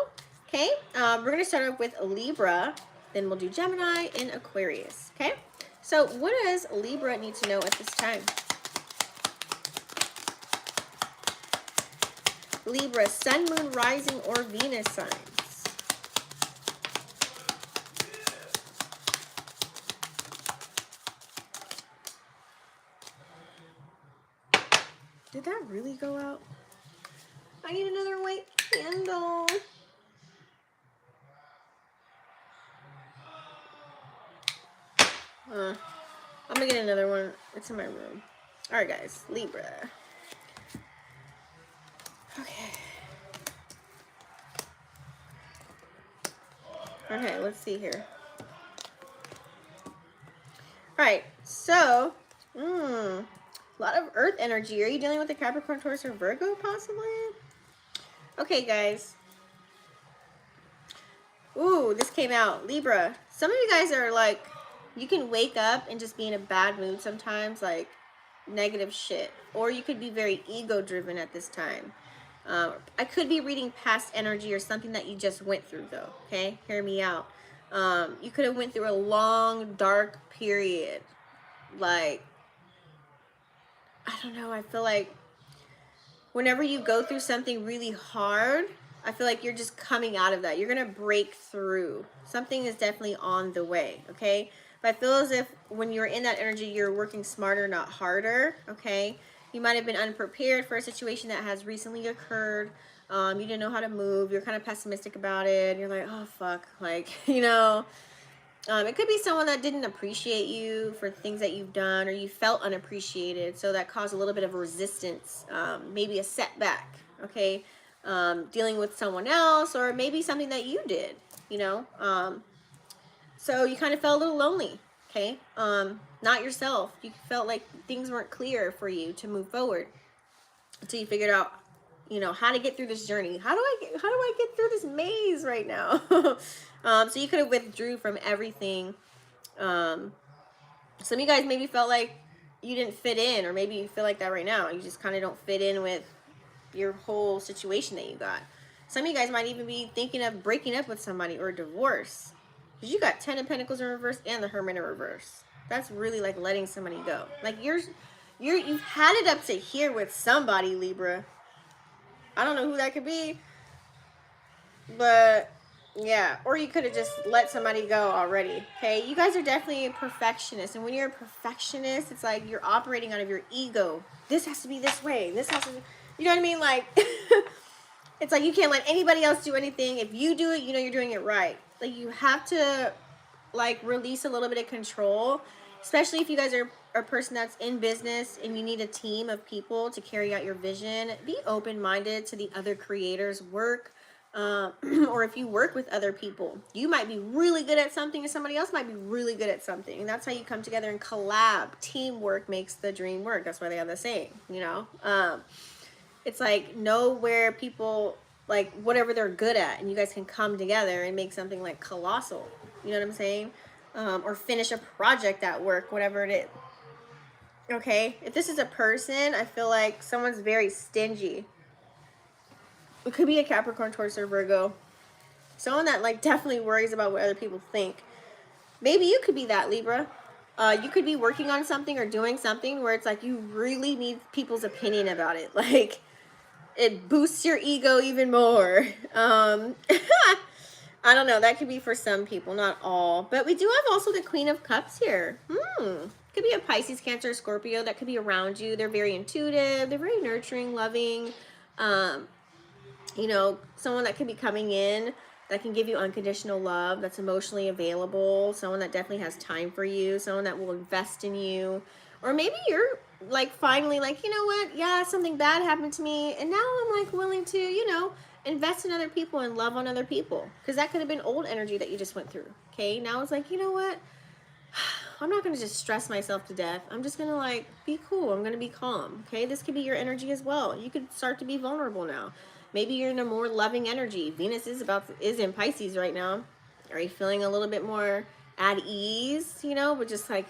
okay? We're going to start off with Libra, then we'll do Gemini and Aquarius, okay? So what does Libra need to know at this time? Libra, Sun, Moon, Rising, or Venus signs. Did that really go out? I need another white candle. I'm gonna get another one. It's in my room. All right, guys. Libra. Okay. Okay, let's see here. All right, so, a lot of earth energy. Are you dealing with a Capricorn, Taurus, or Virgo, possibly? Okay, guys. Ooh, this came out. Libra. Some of you guys are like, you can wake up and just be in a bad mood sometimes, like negative shit. Or you could be very ego-driven at this time. I could be reading past energy or something that you just went through, though, okay? Hear me out. You could have went through a long, dark period. Like, I don't know, I feel like whenever you go through something really hard, I feel like you're just coming out of that. You're going to break through. Something is definitely on the way, okay? But I feel as if when you're in that energy, you're working smarter, not harder, okay? You might have been unprepared for a situation that has recently occurred. You didn't know how to move. You're kind of pessimistic about it. You're like, oh, fuck. Like, you know, it could be someone that didn't appreciate you for things that you've done, or you felt unappreciated, so that caused a little bit of resistance, maybe a setback, okay? Dealing with someone else, or maybe something that you did, you know? So you kind of felt a little lonely, okay? Not yourself. You felt like things weren't clear for you to move forward until you figured out, you know, how to get through this journey. How do I get through this maze right now? So you could have withdrew from everything. Some of you guys maybe felt like you didn't fit in, or maybe you feel like that right now. You just kind of don't fit in with your whole situation that you got. Some of you guys might even be thinking of breaking up with somebody or divorce, because you got 10 of Pentacles in reverse and the Hermit in reverse. That's really like letting somebody go. Like you've had it up to here with somebody, Libra. I don't know who that could be, but yeah, or you could have just let somebody go already. Okay, you guys are definitely a perfectionist, and when you're a perfectionist, it's like you're operating out of your ego. This has to be this way. This has to be, you know what I mean? Like it's like you can't let anybody else do anything. If you do it, you know you're doing it right. Like you have to like release a little bit of control, especially if you guys are a person that's in business and you need a team of people to carry out your vision. Be open-minded to the other creators' work, or if you work with other people, you might be really good at something and somebody else might be really good at something, and that's how you come together and collab. Teamwork makes the dream work. That's why they have the saying, you know. It's like know where people, like whatever they're good at, and you guys can come together and make something like colossal. You know what I'm saying? Or finish a project at work, whatever it is. Okay, if this is a person, I feel like someone's very stingy. It could be a Capricorn, Taurus, or Virgo. Someone that like definitely worries about what other people think. Maybe you could be that, Libra. You could be working on something or doing something where it's like you really need people's opinion about it. Like it boosts your ego even more. I don't know. That could be for some people, not all. But we do have also the Queen of Cups here. Could be a Pisces, Cancer, Scorpio that could be around you. They're very intuitive. They're very nurturing, loving. You know, someone that could be coming in that can give you unconditional love, that's emotionally available, someone that definitely has time for you, someone that will invest in you. Or maybe you're like finally like, you know what, yeah, something bad happened to me, and now I'm like willing to, you know, invest in other people and love on other people, because that could have been old energy that you just went through. Okay, now it's like, you know what, I'm not gonna just stress myself to death. I'm just gonna like be cool. I'm gonna be calm. Okay, this could be your energy as well. You could start to be vulnerable now. Maybe you're in a more loving energy. Venus is in Pisces right now. Are you feeling a little bit more at ease, you know, but just like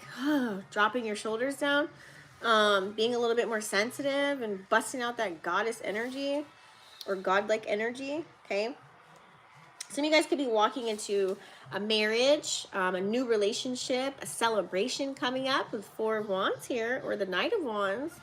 dropping your shoulders down, being a little bit more sensitive and busting out that goddess energy or godlike energy? Okay, some of you guys could be walking into a marriage, a new relationship, a celebration coming up with Four of Wands here, or the Knight of Wands.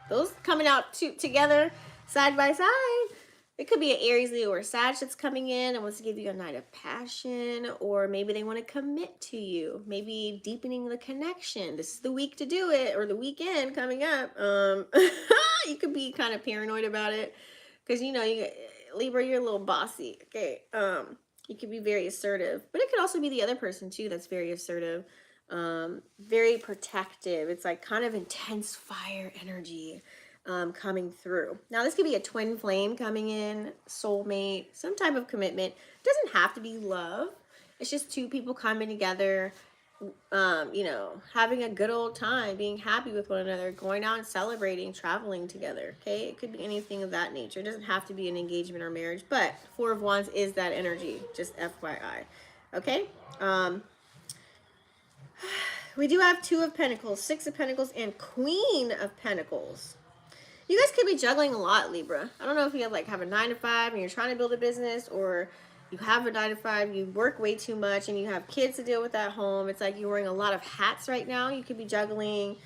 Those coming out together side by side. It could be an Aries, Leo, or Sag that's coming in and wants to give you a night of passion, or maybe they want to commit to you, maybe deepening the connection. This is the week to do it, or the weekend coming up. You could be kind of paranoid about it because, you know, Libra, you're a little bossy. Okay. You could be very assertive, but it could also be the other person too that's very assertive, very protective. It's like kind of intense fire energy coming through. Now this could be a twin flame coming in, soulmate, some type of commitment. It doesn't have to be love. It's just two people coming together, you know, having a good old time, being happy with one another, going out and celebrating, traveling together. Okay, it could be anything of that nature. It doesn't have to be an engagement or marriage, but Four of Wands is that energy, just FYI. Okay, we do have Two of Pentacles, Six of Pentacles, and Queen of Pentacles. You guys could be juggling a lot, Libra. I don't know if you have a 9 to 5 and you're trying to build a business, or you have a 9 to 5, you work way too much, and you have kids to deal with at home. It's like you're wearing a lot of hats right now. You could be juggling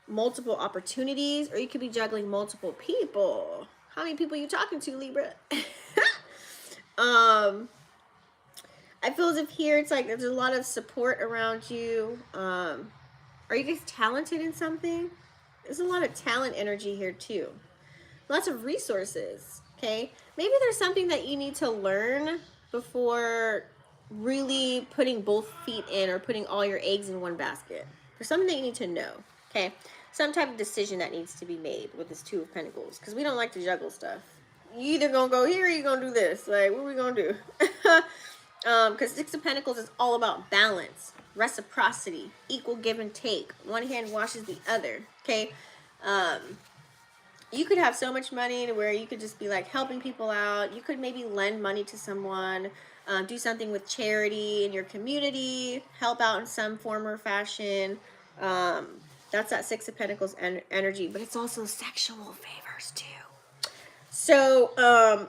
multiple opportunities, or you could be juggling multiple people. How many people are you talking to, Libra? I feel as if here it's like there's a lot of support around you. Are you guys talented in something? There's a lot of talent energy here too. Lots of resources, okay? Maybe there's something that you need to learn before really putting both feet in, or putting all your eggs in one basket. There's something that you need to know, okay? Some type of decision that needs to be made with this Two of Pentacles, because we don't like to juggle stuff. You either gonna go here or you gonna do this. Like, what are we gonna do? Because Six of Pentacles is all about balance, reciprocity, equal give and take. One hand washes the other, okay? You could have so much money to where you could just be like helping people out. You could maybe lend money to someone, do something with charity in your community, help out in some form or fashion. That's that Six of Pentacles energy, but it's also sexual favors too. So,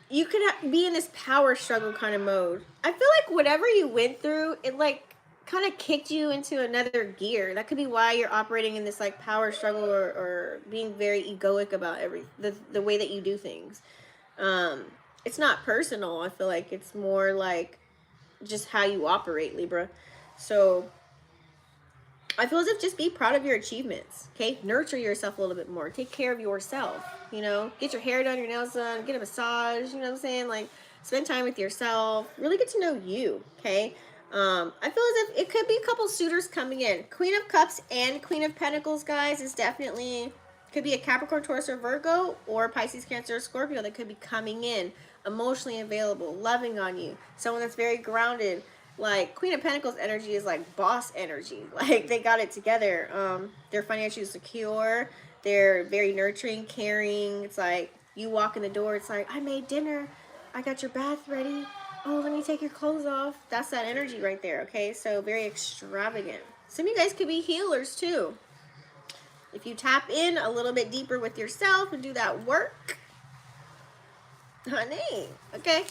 you could be in this power struggle kind of mode. I feel like whatever you went through, it like kind of kicked you into another gear. That could be why you're operating in this like power struggle, or being very egoic about the way that you do things. It's not personal. I feel like it's more like just how you operate, Libra. So I feel as if just be proud of your achievements, okay? Nurture yourself a little bit more. Take care of yourself, you know? Get your hair done, your nails done, get a massage, you know what I'm saying? Like, spend time with yourself. Really get to know you, okay? I feel as if it could be a couple suitors coming in. Queen of Cups and Queen of Pentacles, guys, is definitely, could be a Capricorn, Taurus, or Virgo, or Pisces, Cancer, or Scorpio that could be coming in, emotionally available, loving on you. Someone that's very grounded. Like, Queen of Pentacles energy is like boss energy. Like, they got it together. They're financially secure. They're very nurturing, caring. It's like, you walk in the door, it's like, I made dinner. I got your bath ready. Oh, let me take your clothes off. That's that energy right there, okay? So, very extravagant. Some of you guys could be healers, too. If you tap in a little bit deeper with yourself and do that work, honey, okay?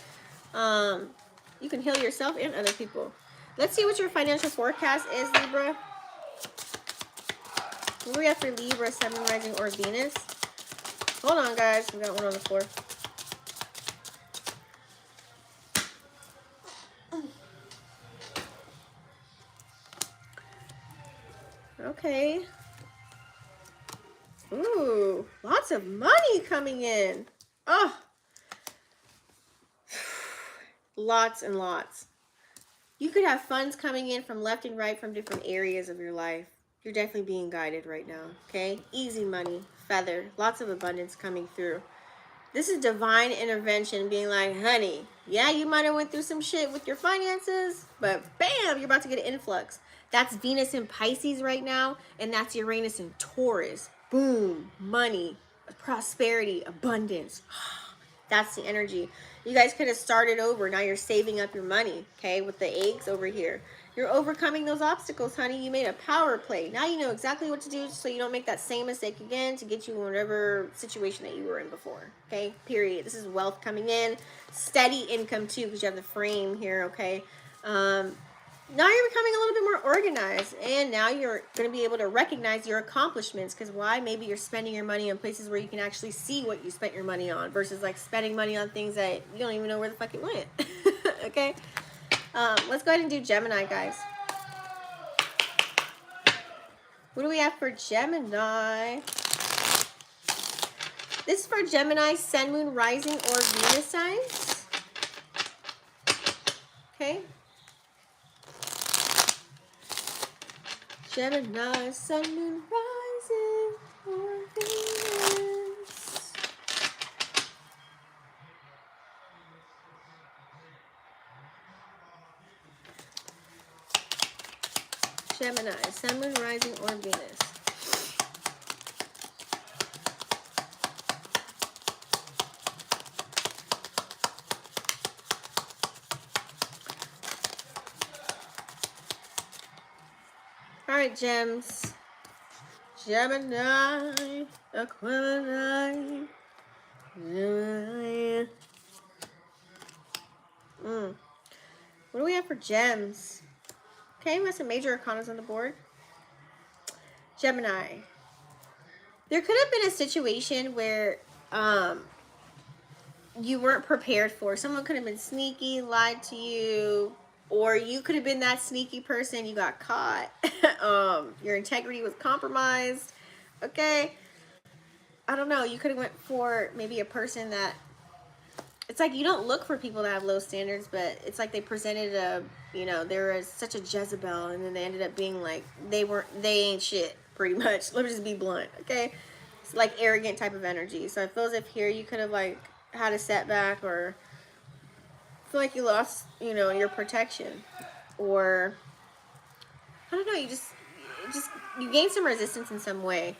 You can heal yourself and other people. Let's see what your financial forecast is, Libra. What do we have for Libra, Sun, Rising, or Venus? Hold on, guys. We got one on the floor. Okay. Ooh, lots of money coming in. Oh, lots and lots. You could have funds coming in from left and right from different areas of your life. You're definitely being guided right now, okay? Easy money, feather, lots of abundance coming through. This is divine intervention being like, honey, yeah, you might have went through some shit with your finances, but bam, you're about to get an influx. That's Venus in Pisces right now, and that's Uranus in Taurus. Boom, money, prosperity, abundance. That's the energy. You guys could have started over. Now you're saving up your money, okay, with the eggs over here. You're overcoming those obstacles, honey. You made a power play. Now you know exactly what to do so you don't make that same mistake again to get you in whatever situation that you were in before, okay? Period. This is wealth coming in. Steady income, too, because you have the frame here, okay? Now you're becoming a little bit more organized, and now you're going to be able to recognize your accomplishments, because why? Maybe you're spending your money on places where you can actually see what you spent your money on versus like spending money on things that you don't even know where the fuck it went. Okay? Let's go ahead and do Gemini, guys. What do we have for Gemini? This is for Gemini, Sun, Moon, Rising, or Venus signs. Okay? Gemini, Sun, Moon, Rising, or Venus. Gemini, Sun, Moon, Rising, or Venus. All right, gems. Gemini, Aquarius, Gemini. What do we have for gems? Okay, we have some major arcanas on the board. Gemini. There could have been a situation where you weren't prepared for. Someone could have been sneaky, lied to you, or you could have been that sneaky person, you got caught. Your integrity was compromised. Okay. I don't know. You could have went for maybe a person that, it's like you don't look for people that have low standards, but it's like they presented a, you know, there was such a Jezebel, and then they ended up being like, they ain't shit, pretty much. Let me just be blunt, okay? It's like arrogant type of energy. So I feel as if here you could have like had a setback, or feel like you lost, you know, your protection, or I don't know, you gained some resistance in some way.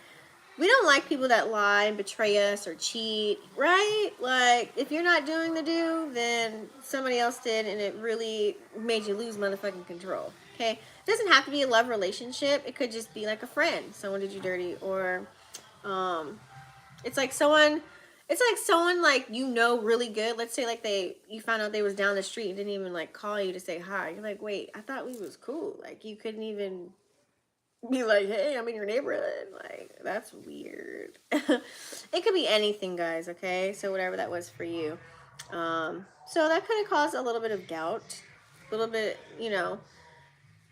We don't like people that lie and betray us or cheat, right? Like, if you're not doing the do, then somebody else did, and it really made you lose motherfucking control, okay? It doesn't have to be a love relationship. It could just be like a friend. Someone did you dirty, or it's like someone like, you know, really good. Let's say like you found out they was down the street and didn't even like call you to say hi. You're like, wait, I thought we was cool. Like, you couldn't even be like, hey, I'm in your neighborhood. Like, that's weird. It could be anything, guys, okay? So whatever that was for you. So that kind of caused a little bit of doubt. A little bit, you know,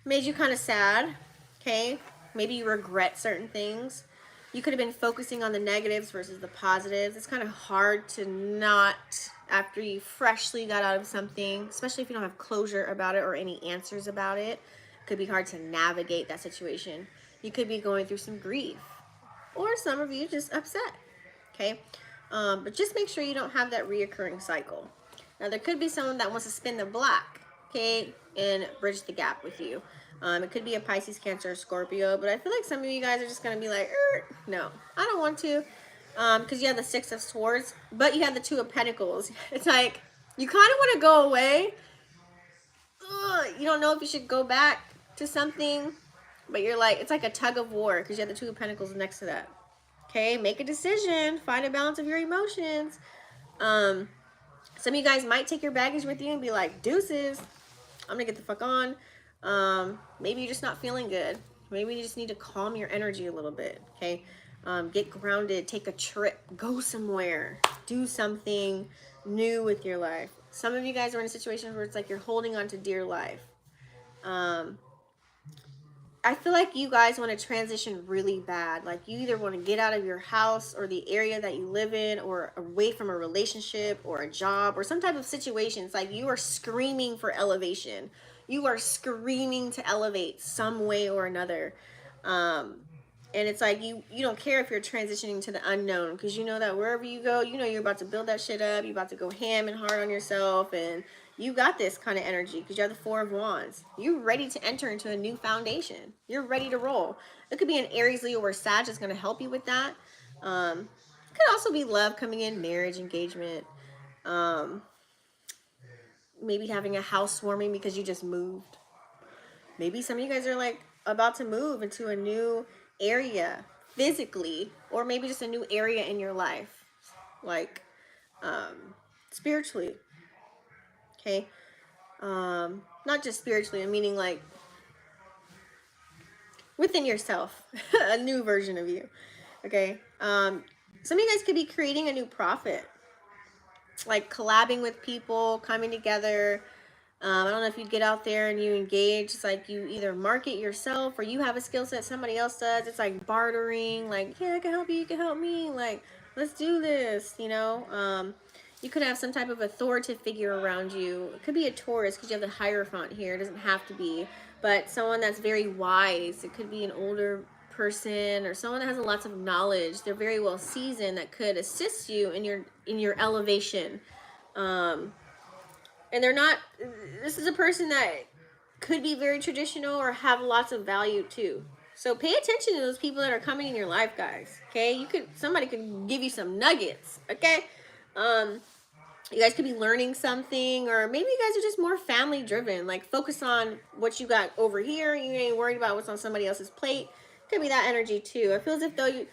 made you kind of sad, okay? Maybe you regret certain things. You could have been focusing on the negatives versus the positives. It's kind of hard to not, after you freshly got out of something, especially if you don't have closure about it or any answers about it. Could be hard to navigate that situation. You could be going through some grief, or some of you just upset, okay? But just make sure you don't have that reoccurring cycle. Now, there could be someone that wants to spin the block, okay, and bridge the gap with you. It could be a Pisces, Cancer, or Scorpio, but I feel like some of you guys are just going to be like, no, I don't want to, because you have the Six of Swords, but you have the Two of Pentacles. It's like, you kind of want to go away. You don't know if you should go back to something, but you're like, it's like a tug of war, because you have the Two of Pentacles next to that. Okay, make a decision, find a balance of your emotions. Some of you guys might take your baggage with you and be like, deuces, I'm gonna get the fuck on. Maybe you're just not feeling good. Maybe you just need to calm your energy a little bit. Okay, get grounded, take a trip, go somewhere, do something new with your life. Some of you guys are in a situation where it's like you're holding on to dear life. I feel like you guys want to transition really bad. Like, you either want to get out of your house or the area that you live in, or away from a relationship or a job or some type of situation. It's like you are screaming for elevation. You are screaming to elevate some way or another. And it's like you don't care if you're transitioning to the unknown, because you know that wherever you go, you know you're about to build that shit up. You're about to go ham and hard on yourself, and you got this kind of energy because you have the Four of Wands. You're ready to enter into a new foundation. You're ready to roll. It could be an Aries, Leo, or Sag that's going to help you with that. It could also be love coming in, marriage, engagement. Maybe having a housewarming because you just moved. Maybe some of you guys are like about to move into a new area physically, or maybe just a new area in your life, like spiritually. Okay. Not just spiritually, I'm meaning like within yourself, a new version of you. Okay. Some of you guys could be creating a new profit, like collabing with people, coming together. I don't know if you get out there and you engage. It's like you either market yourself, or you have a skill set somebody else does. It's like bartering, like, yeah, I can help you, you can help me. Like, let's do this, you know. You could have some type of authoritative figure around you. It could be a Taurus because you have the Hierophant here. It doesn't have to be, but someone that's very wise. It could be an older person or someone that has lots of knowledge. They're very well seasoned, that could assist you in your elevation. And they're not, this is a person that could be very traditional or have lots of value too. So pay attention to those people that are coming in your life, guys. Okay, somebody could give you some nuggets. Okay, you guys could be learning something, or maybe you guys are just more family driven. Like, focus on what you got over here. You ain't worried about what's on somebody else's plate. Could be that energy too. I feel as if though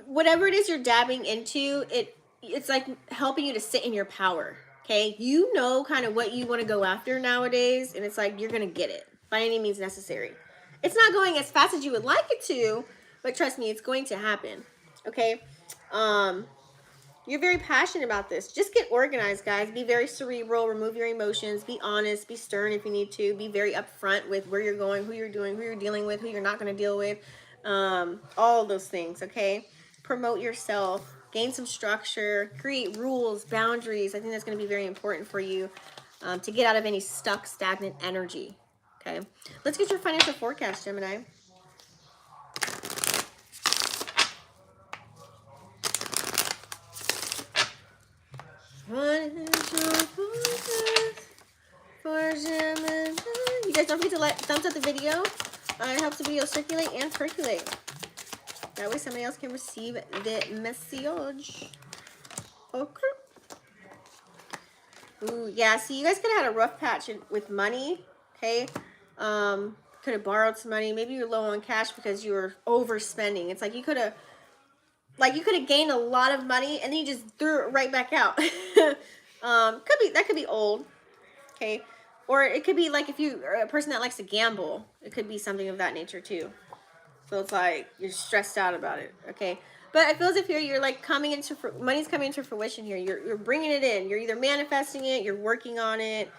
whatever it is you're dabbing into, it's like helping you to sit in your power. Okay, you know kind of what you want to go after nowadays, and it's like you're gonna get it by any means necessary. It's not going as fast as you would like it to, But trust me, it's going to happen. Okay? You're very passionate about this. Just get organized, guys. Be very cerebral. Remove your emotions. Be honest. Be stern if you need to. Be very upfront with where you're going, who you're doing, who you're dealing with, who you're not going to deal with. All those things, okay? Promote yourself. Gain some structure. Create rules, boundaries. I think that's going to be very important for you to get out of any stuck, stagnant energy. Okay? Let's get your financial forecast, Gemini. For Gemini. You guys don't forget to thumbs up the video. It helps the video circulate and percolate. That way somebody else can receive the message. Okay. Ooh, yeah, see, you guys could have had a rough patch with money, okay? Could have borrowed some money. Maybe you're low on cash because you were overspending. It's like you could have gained a lot of money and then you just threw it right back out. That could be old, okay? Or it could be like if you're a person that likes to gamble, it could be something of that nature too. So it's like you're stressed out about it, okay? But it feels as if you're like money's coming into fruition here. You're bringing it in. You're either manifesting it, you're working on it.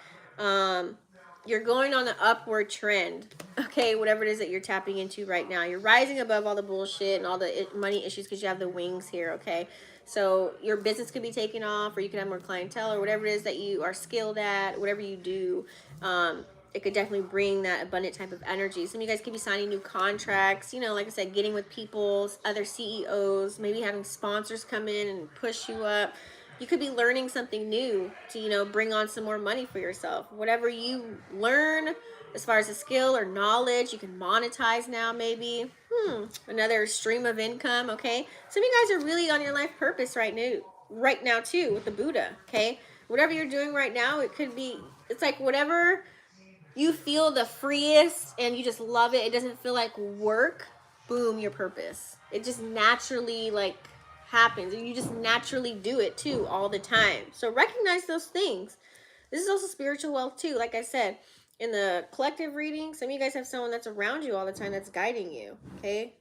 You're going on the upward trend, okay? Whatever it is that you're tapping into right now. You're rising above all the bullshit and all the money issues because you have the wings here, okay? So your business could be taken off, or you could have more clientele, or whatever it is that you are skilled at, whatever you do. It could definitely bring that abundant type of energy. Some of you guys could be signing new contracts, you know, like I said, getting with people, other CEOs, maybe having sponsors come in and push you up. You could be learning something new to, you know, bring on some more money for yourself. Whatever you learn as far as a skill or knowledge, you can monetize now maybe. Another stream of income, okay? Some of you guys are really on your life purpose right now too, with the Buddha, okay? Whatever you're doing right now, it's like whatever you feel the freest and you just love it. It doesn't feel like work. Boom, your purpose. It just naturally like happens, and you just naturally do it too all the time. So recognize those things. This is also spiritual wealth too. Like I said, in the collective reading, some of you guys have someone that's around you all the time that's guiding you, okay?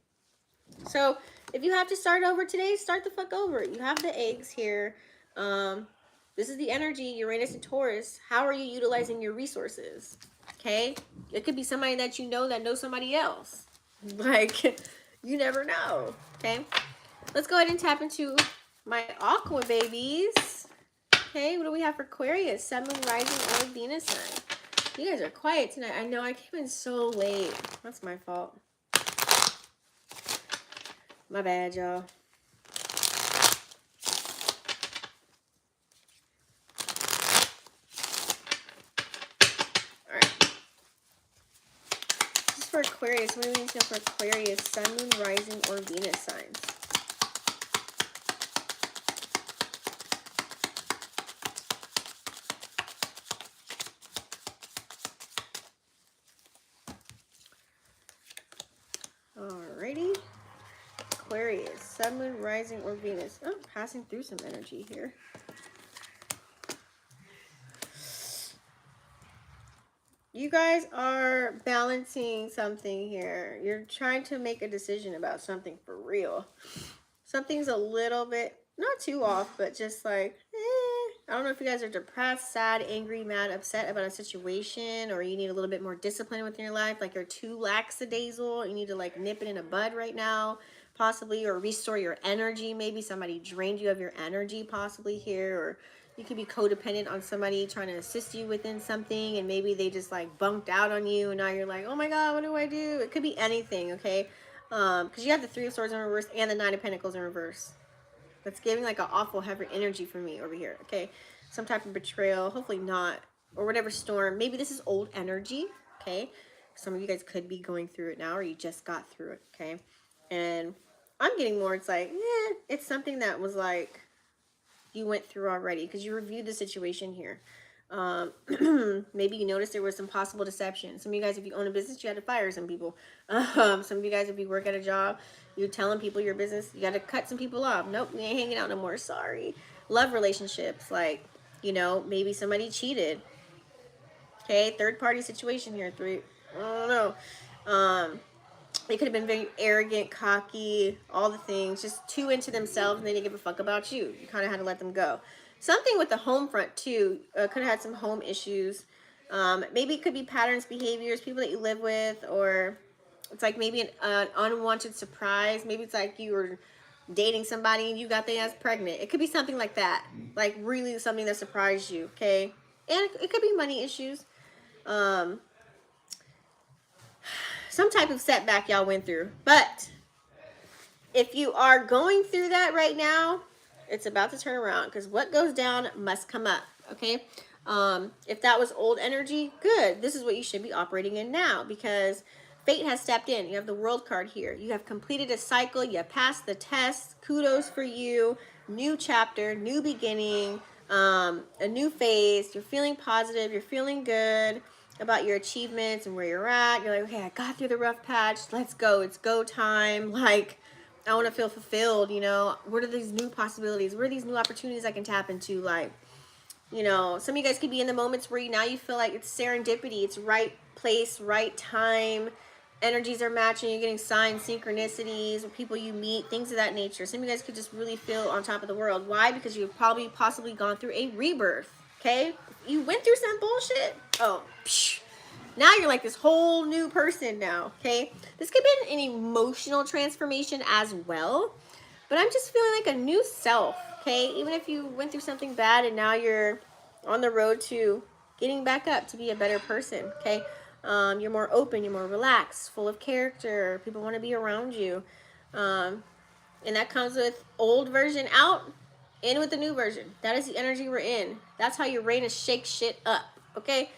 So if you have to start over today, start the fuck over. You have the eggs here. This is the energy, Uranus and Taurus. How are you utilizing your resources? Okay? It could be somebody that you know that knows somebody else. Like, you never know. Okay? Let's go ahead and tap into my Aqua babies. Okay, what do we have for Aquarius? Sun, Moon, Rising, or Venus sign? You guys are quiet tonight. I know I came in so late. That's my fault. My bad, y'all. For Aquarius, what do we need to know for Aquarius, Sun, Moon, Rising, or Venus signs? Alrighty. Aquarius, Sun, Moon, Rising, or Venus. Oh, passing through some energy here. You guys are balancing something here. You're trying to make a decision about something for real. Something's a little bit, not too off, but just like, I don't know if you guys are depressed, sad, angry, mad, upset about a situation, or you need a little bit more discipline within your life. Like you're too lackadaisical. You need to like nip it in the bud right now, possibly, or restore your energy. Maybe somebody drained you of your energy possibly here, or you could be codependent on somebody trying to assist you within something, and maybe they just like bunked out on you, and now you're like, oh my God, what do I do? It could be anything, okay? Because you have the Three of Swords in reverse and the Nine of Pentacles in reverse. That's giving like an awful heavy energy for me over here, okay? Some type of betrayal, hopefully not, or whatever storm. Maybe this is old energy, okay? Some of you guys could be going through it now, or you just got through it, okay? And I'm getting more, it's like, it's something that was like, you went through already because you reviewed the situation here. Maybe you noticed there was some possible deception. Some of you guys, if you own a business, you had to fire some people. Some of you guys, if you work at a job, you're telling people your business, you got to cut some people off. Nope, we ain't hanging out no more. Sorry. Love relationships, like, you know, maybe somebody cheated. Okay, third party situation here. I don't know. They could have been very arrogant, cocky, all the things, just too into themselves, and they didn't give a fuck about you. You kind of had to let them go. Something with the home front too. Could have had some home issues. Maybe it could be patterns, behaviors, people that you live with, or it's like maybe an unwanted surprise. Maybe it's like you were dating somebody and you got their ass pregnant. It could be something like that. Like really something that surprised you, okay? And it could be money issues. Some type of setback y'all went through. But if you are going through that right now, it's about to turn around, because what goes down must come up, okay? If that was old energy, good. This is what you should be operating in now, because fate has stepped in. You have the World card here. You have completed a cycle. You have passed the test. Kudos for you. New chapter, new beginning, a new phase. You're feeling positive. You're feeling good about your achievements and where you're at. You're like, okay, I got through the rough patch. Let's go. It's go time. Like, I want to feel fulfilled, you know. What are these new possibilities? What are these new opportunities I can tap into? Like, you know, some of you guys could be in the moments where you feel like it's serendipity. It's right place, right time. Energies are matching. You're getting signs, synchronicities, with people you meet, things of that nature. Some of you guys could just really feel on top of the world. Why? Because you've probably possibly gone through a rebirth, okay? You went through some bullshit. Oh, psh. Now you're like this whole new person now, okay? This could be an emotional transformation as well, but I'm just feeling like a new self, okay? Even if you went through something bad and now you're on the road to getting back up to be a better person, okay? You're more open, you're more relaxed, full of character. People want to be around you. And that comes with old version out, in with the new version. That is the energy we're in. That's how Uranus shakes shit up, okay?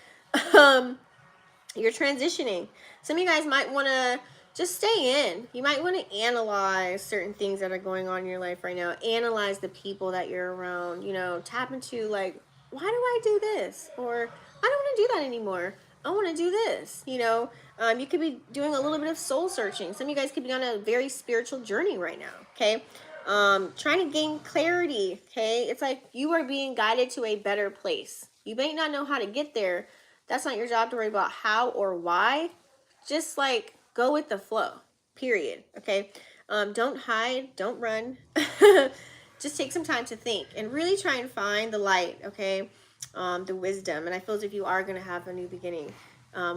You're transitioning. Some of you guys might want to just stay in. You might want to analyze certain things that are going on in your life right now. Analyze the people that you're around. You know, tap into like, why do I do this? Or I don't want to do that anymore. I want to do this. You know, you could be doing a little bit of soul searching. Some of you guys could be on a very spiritual journey right now. Okay. Trying to gain clarity. Okay. It's like you are being guided to a better place. You may not know how to get there. That's not your job to worry about how or why. Just like go with the flow, period. Okay. Don't hide, don't run. Just take some time to think and really try and find the light. Okay. The wisdom. And I feel as if you are going to have a new beginning.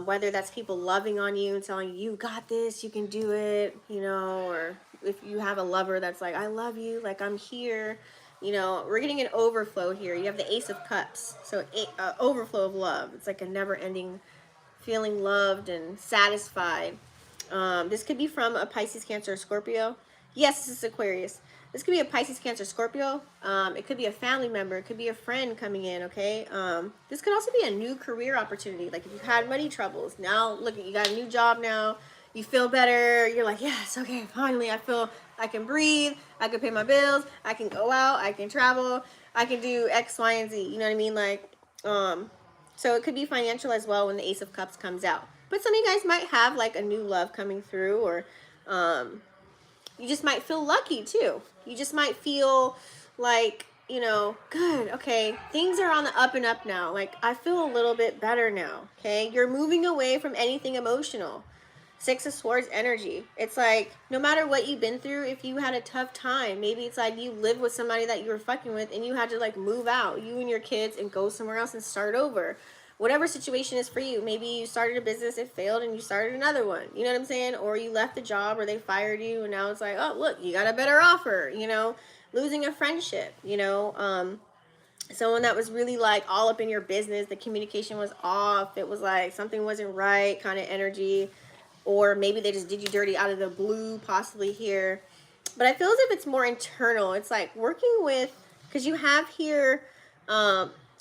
Whether that's people loving on you and telling you, you got this, you can do it, you know, or if you have a lover that's like, I love you, like I'm here. You know, we're getting an overflow here. You have the Ace of Cups. So overflow of love. It's like a never-ending feeling loved and satisfied. This could be from a Pisces, Cancer, or Scorpio. Yes, this is Aquarius. This could be a Pisces, Cancer, Scorpio. It could be a family member. It could be a friend coming in, okay? This could also be a new career opportunity. Like if you've had money troubles, now look, you got a new job now. You feel better. You're like, yes, okay, finally I feel I can breathe. I can pay my bills. I can go out. I can travel. I can do X, Y, and Z. You know what I mean? Like, so it could be financial as well when the Ace of Cups comes out. But some of you guys might have like a new love coming through, or you just might feel lucky too. You just might feel like, you know, good, okay, things are on the up and up now. Like, I feel a little bit better now, okay? You're moving away from anything emotional. Six of Swords energy. It's like, no matter what you've been through, if you had a tough time, maybe it's like you lived with somebody that you were fucking with and you had to like move out, you and your kids, and go somewhere else and start over. Whatever situation is for you. Maybe you started a business, it failed, and you started another one. You know what I'm saying? Or you left the job, or they fired you, and now it's like, oh, look, you got a better offer, you know? Losing a friendship, you know? Someone that was really like all up in your business, the communication was off, it was like something wasn't right kind of energy. Or maybe they just did you dirty out of the blue, possibly here. But I feel as if it's more internal. It's like working with, because you have here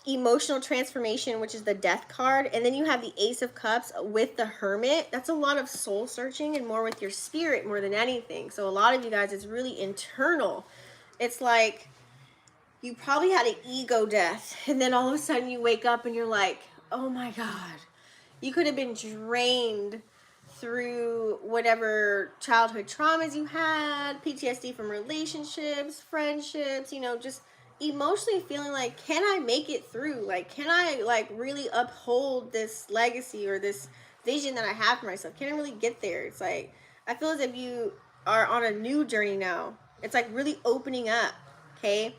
emotional transformation, which is the Death card. And then you have the Ace of Cups with the Hermit. That's a lot of soul searching and more with your spirit more than anything. So a lot of you guys, it's really internal. It's like you probably had an ego death. And then all of a sudden you wake up and you're like, oh my God. You could have been drained through whatever childhood traumas you had, PTSD from relationships, friendships, you know, just emotionally feeling like, can I make it through? Like, can I like really uphold this legacy or this vision that I have for myself? Can I really get there? It's like, I feel as if you are on a new journey now. It's like really opening up, okay?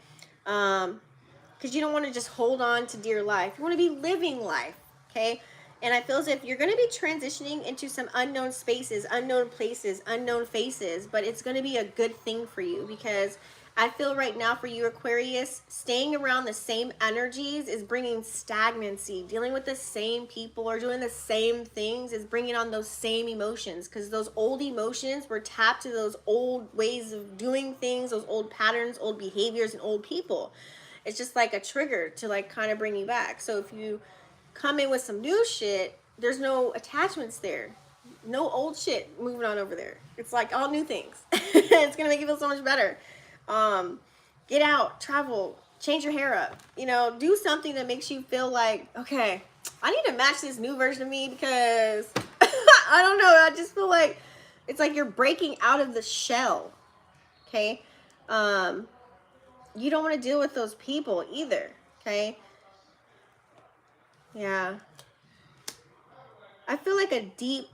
Because you don't want to just hold on to dear life. You want to be living life, okay? And I feel as if you're going to be transitioning into some unknown spaces, unknown places, unknown faces, but it's going to be a good thing for you, because I feel right now for you, Aquarius, staying around the same energies is bringing stagnancy. Dealing with the same people or doing the same things is bringing on those same emotions, because those old emotions were tapped to those old ways of doing things, those old patterns, old behaviors, and old people. It's just like a trigger to like kind of bring you back. So if you come in with some new shit, there's no attachments there. No old shit moving on over there. It's like all new things. It's going to make you feel so much better. Get out, travel, change your hair up, you know, do something that makes you feel like, okay, I need to match this new version of me, because I don't know, I just feel like it's like you're breaking out of the shell, okay? You don't want to deal with those people either, okay? Yeah. I feel like a deep,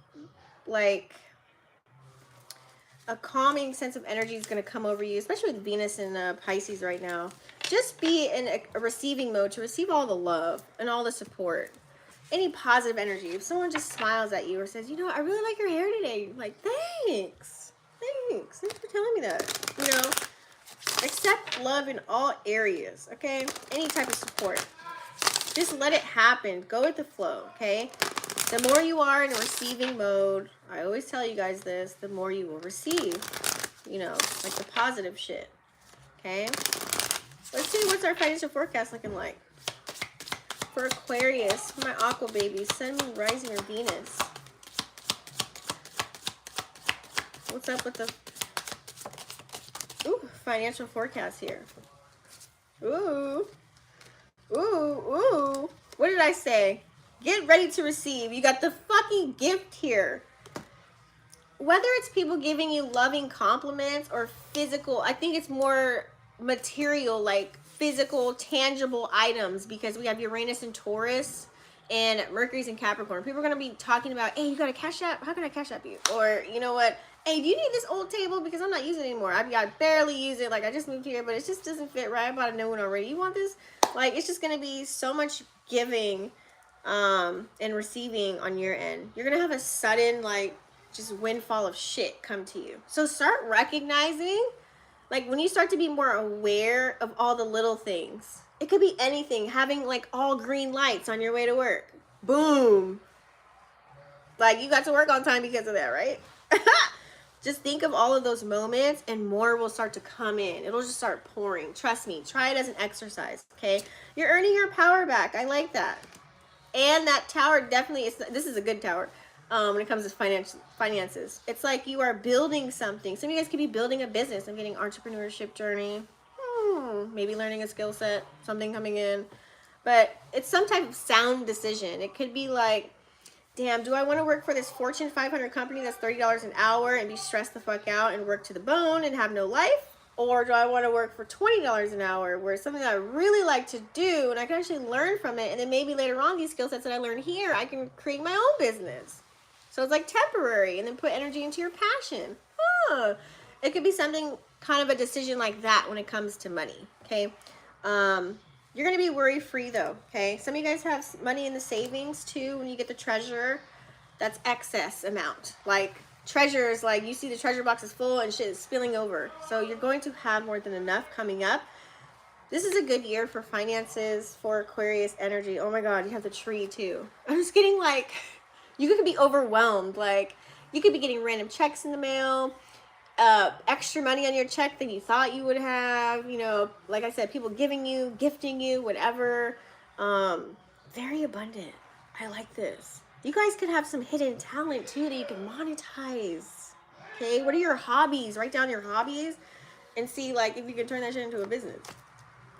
like, a calming sense of energy is going to come over you, especially with Venus and Pisces right now. Just be in a receiving mode to receive all the love and all the support. Any positive energy. If someone just smiles at you or says, you know, I really like your hair today, like, thanks. Thanks. Thanks for telling me that. You know, accept love in all areas, okay? Any type of support. Just let it happen. Go with the flow, okay? The more you are in a receiving mode, I always tell you guys this, the more you will receive, you know, like the positive shit, okay? Let's see what's our financial forecast looking like. For Aquarius, for my aqua babies, Sun, Moon, Rising, or Venus. What's up with the financial forecast here? Ooh. What did I say? Get ready to receive. You got the fucking gift here. Whether it's people giving you loving compliments or physical, I think it's more material, like physical, tangible items, because we have Uranus and Taurus and Mercury's in Capricorn. People are going to be talking about, hey, you got a cash app? How can I cash app you? Or, you know what? Hey, do you need this old table? Because I'm not using it anymore. I barely use it. Like, I just moved here, but it just doesn't fit right. I bought a new one already. You want this? Like, it's just going to be so much giving and receiving on your end. You're going to have a sudden, like, just windfall of shit come to you. So start recognizing, like, when you start to be more aware of all the little things. It could be anything. Having, like, all green lights on your way to work. Boom. Like, you got to work on time because of that, right? Just think of all of those moments and more will start to come in. It'll just start pouring. Trust me. Try it as an exercise, okay? You're earning your power back. I like that. And that tower definitely is, this is a good tower when it comes to finances. It's like you are building something. Some of you guys could be building a business. I'm getting entrepreneurship journey. Maybe learning a skill set, something coming in. But it's some type of sound decision. It could be like, damn, do I want to work for this Fortune 500 company that's $30 an hour and be stressed the fuck out and work to the bone and have no life? Or do I want to work for $20 an hour where it's something that I really like to do and I can actually learn from it, and then maybe later on these skill sets that I learn here, I can create my own business. So it's like temporary, and then put energy into your passion. It could be something, kind of a decision like that when it comes to money, okay? You're going to be worry-free, though, okay? Some of you guys have money in the savings, too, when you get the treasure. That's excess amount. Like, treasures, like, you see the treasure box is full and shit is spilling over. So you're going to have more than enough coming up. This is a good year for finances, for Aquarius energy. Oh, my God, you have the tree, too. I'm just getting, like, you could be overwhelmed. Like, you could be getting random checks in the mail. Extra money on your check than you thought you would have, you know, like I said, people giving you, gifting you, whatever. Very abundant. I like this. You guys could have some hidden talent too that you can monetize. Okay, what are your hobbies? Write down your hobbies and see like if you can turn that shit into a business.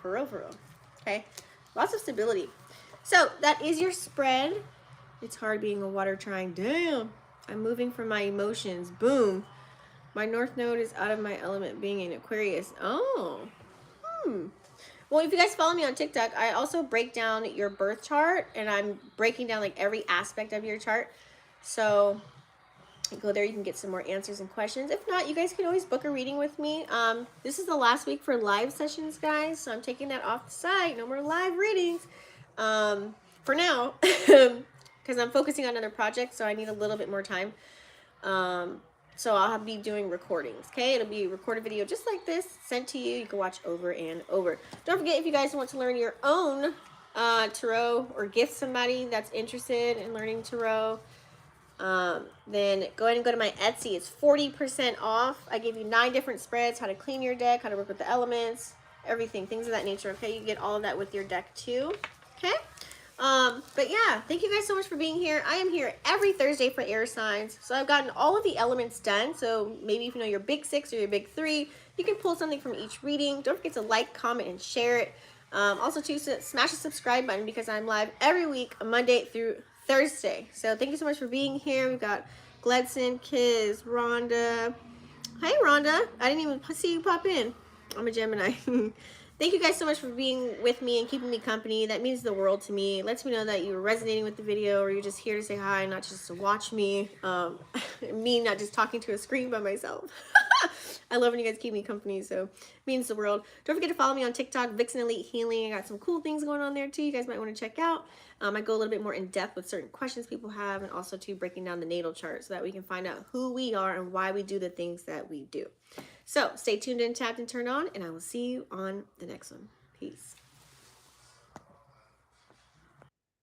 For real, for real. Okay, lots of stability. So that is your spread. It's hard being a water trine. Damn, I'm moving from my emotions. Boom. My North Node is out of my element being in Aquarius. Oh. Well, if you guys follow me on TikTok, I also break down your birth chart. And I'm breaking down like every aspect of your chart. So go there. You can get some more answers and questions. If not, you guys can always book a reading with me. This is the last week for live sessions, guys, so I'm taking that off the site. No more live readings for now, because I'm focusing on other projects, so I need a little bit more time. So I'll be doing recordings, okay? It'll be a recorded video just like this, sent to you. You can watch over and over. Don't forget, if you guys want to learn your own tarot or gift somebody that's interested in learning tarot, then go ahead and go to my Etsy. It's 40% off. I give you 9 different spreads, how to clean your deck, how to work with the elements, everything, things of that nature, okay? You get all of that with your deck too, okay? But yeah, thank you guys so much for being here. I am here every Thursday for air signs. So I've gotten all of the elements done. So maybe if you know your big 6 or your big 3, you can pull something from each reading. Don't forget to like, comment, and share it. Also too, smash the subscribe button because I'm live every week, Monday through Thursday. So thank you so much for being here. We've got Gledson, Kiz, Rhonda. Hi, Rhonda. I didn't even see you pop in. I'm a Gemini. Thank you guys so much for being with me and keeping me company. That means the world to me. It lets me know that you're resonating with the video, or you're just here to say hi, not just to watch me. Me not just talking to a screen by myself. I love when you guys keep me company, so it means the world. Don't forget to follow me on TikTok, Vixen Elite Healing. I got some cool things going on there too. You guys might want to check out. I go a little bit more in depth with certain questions people have, and also too breaking down the natal chart so that we can find out who we are and why we do the things that we do. So stay tuned in, tapped, and turned on, and I will see you on the next one. Peace.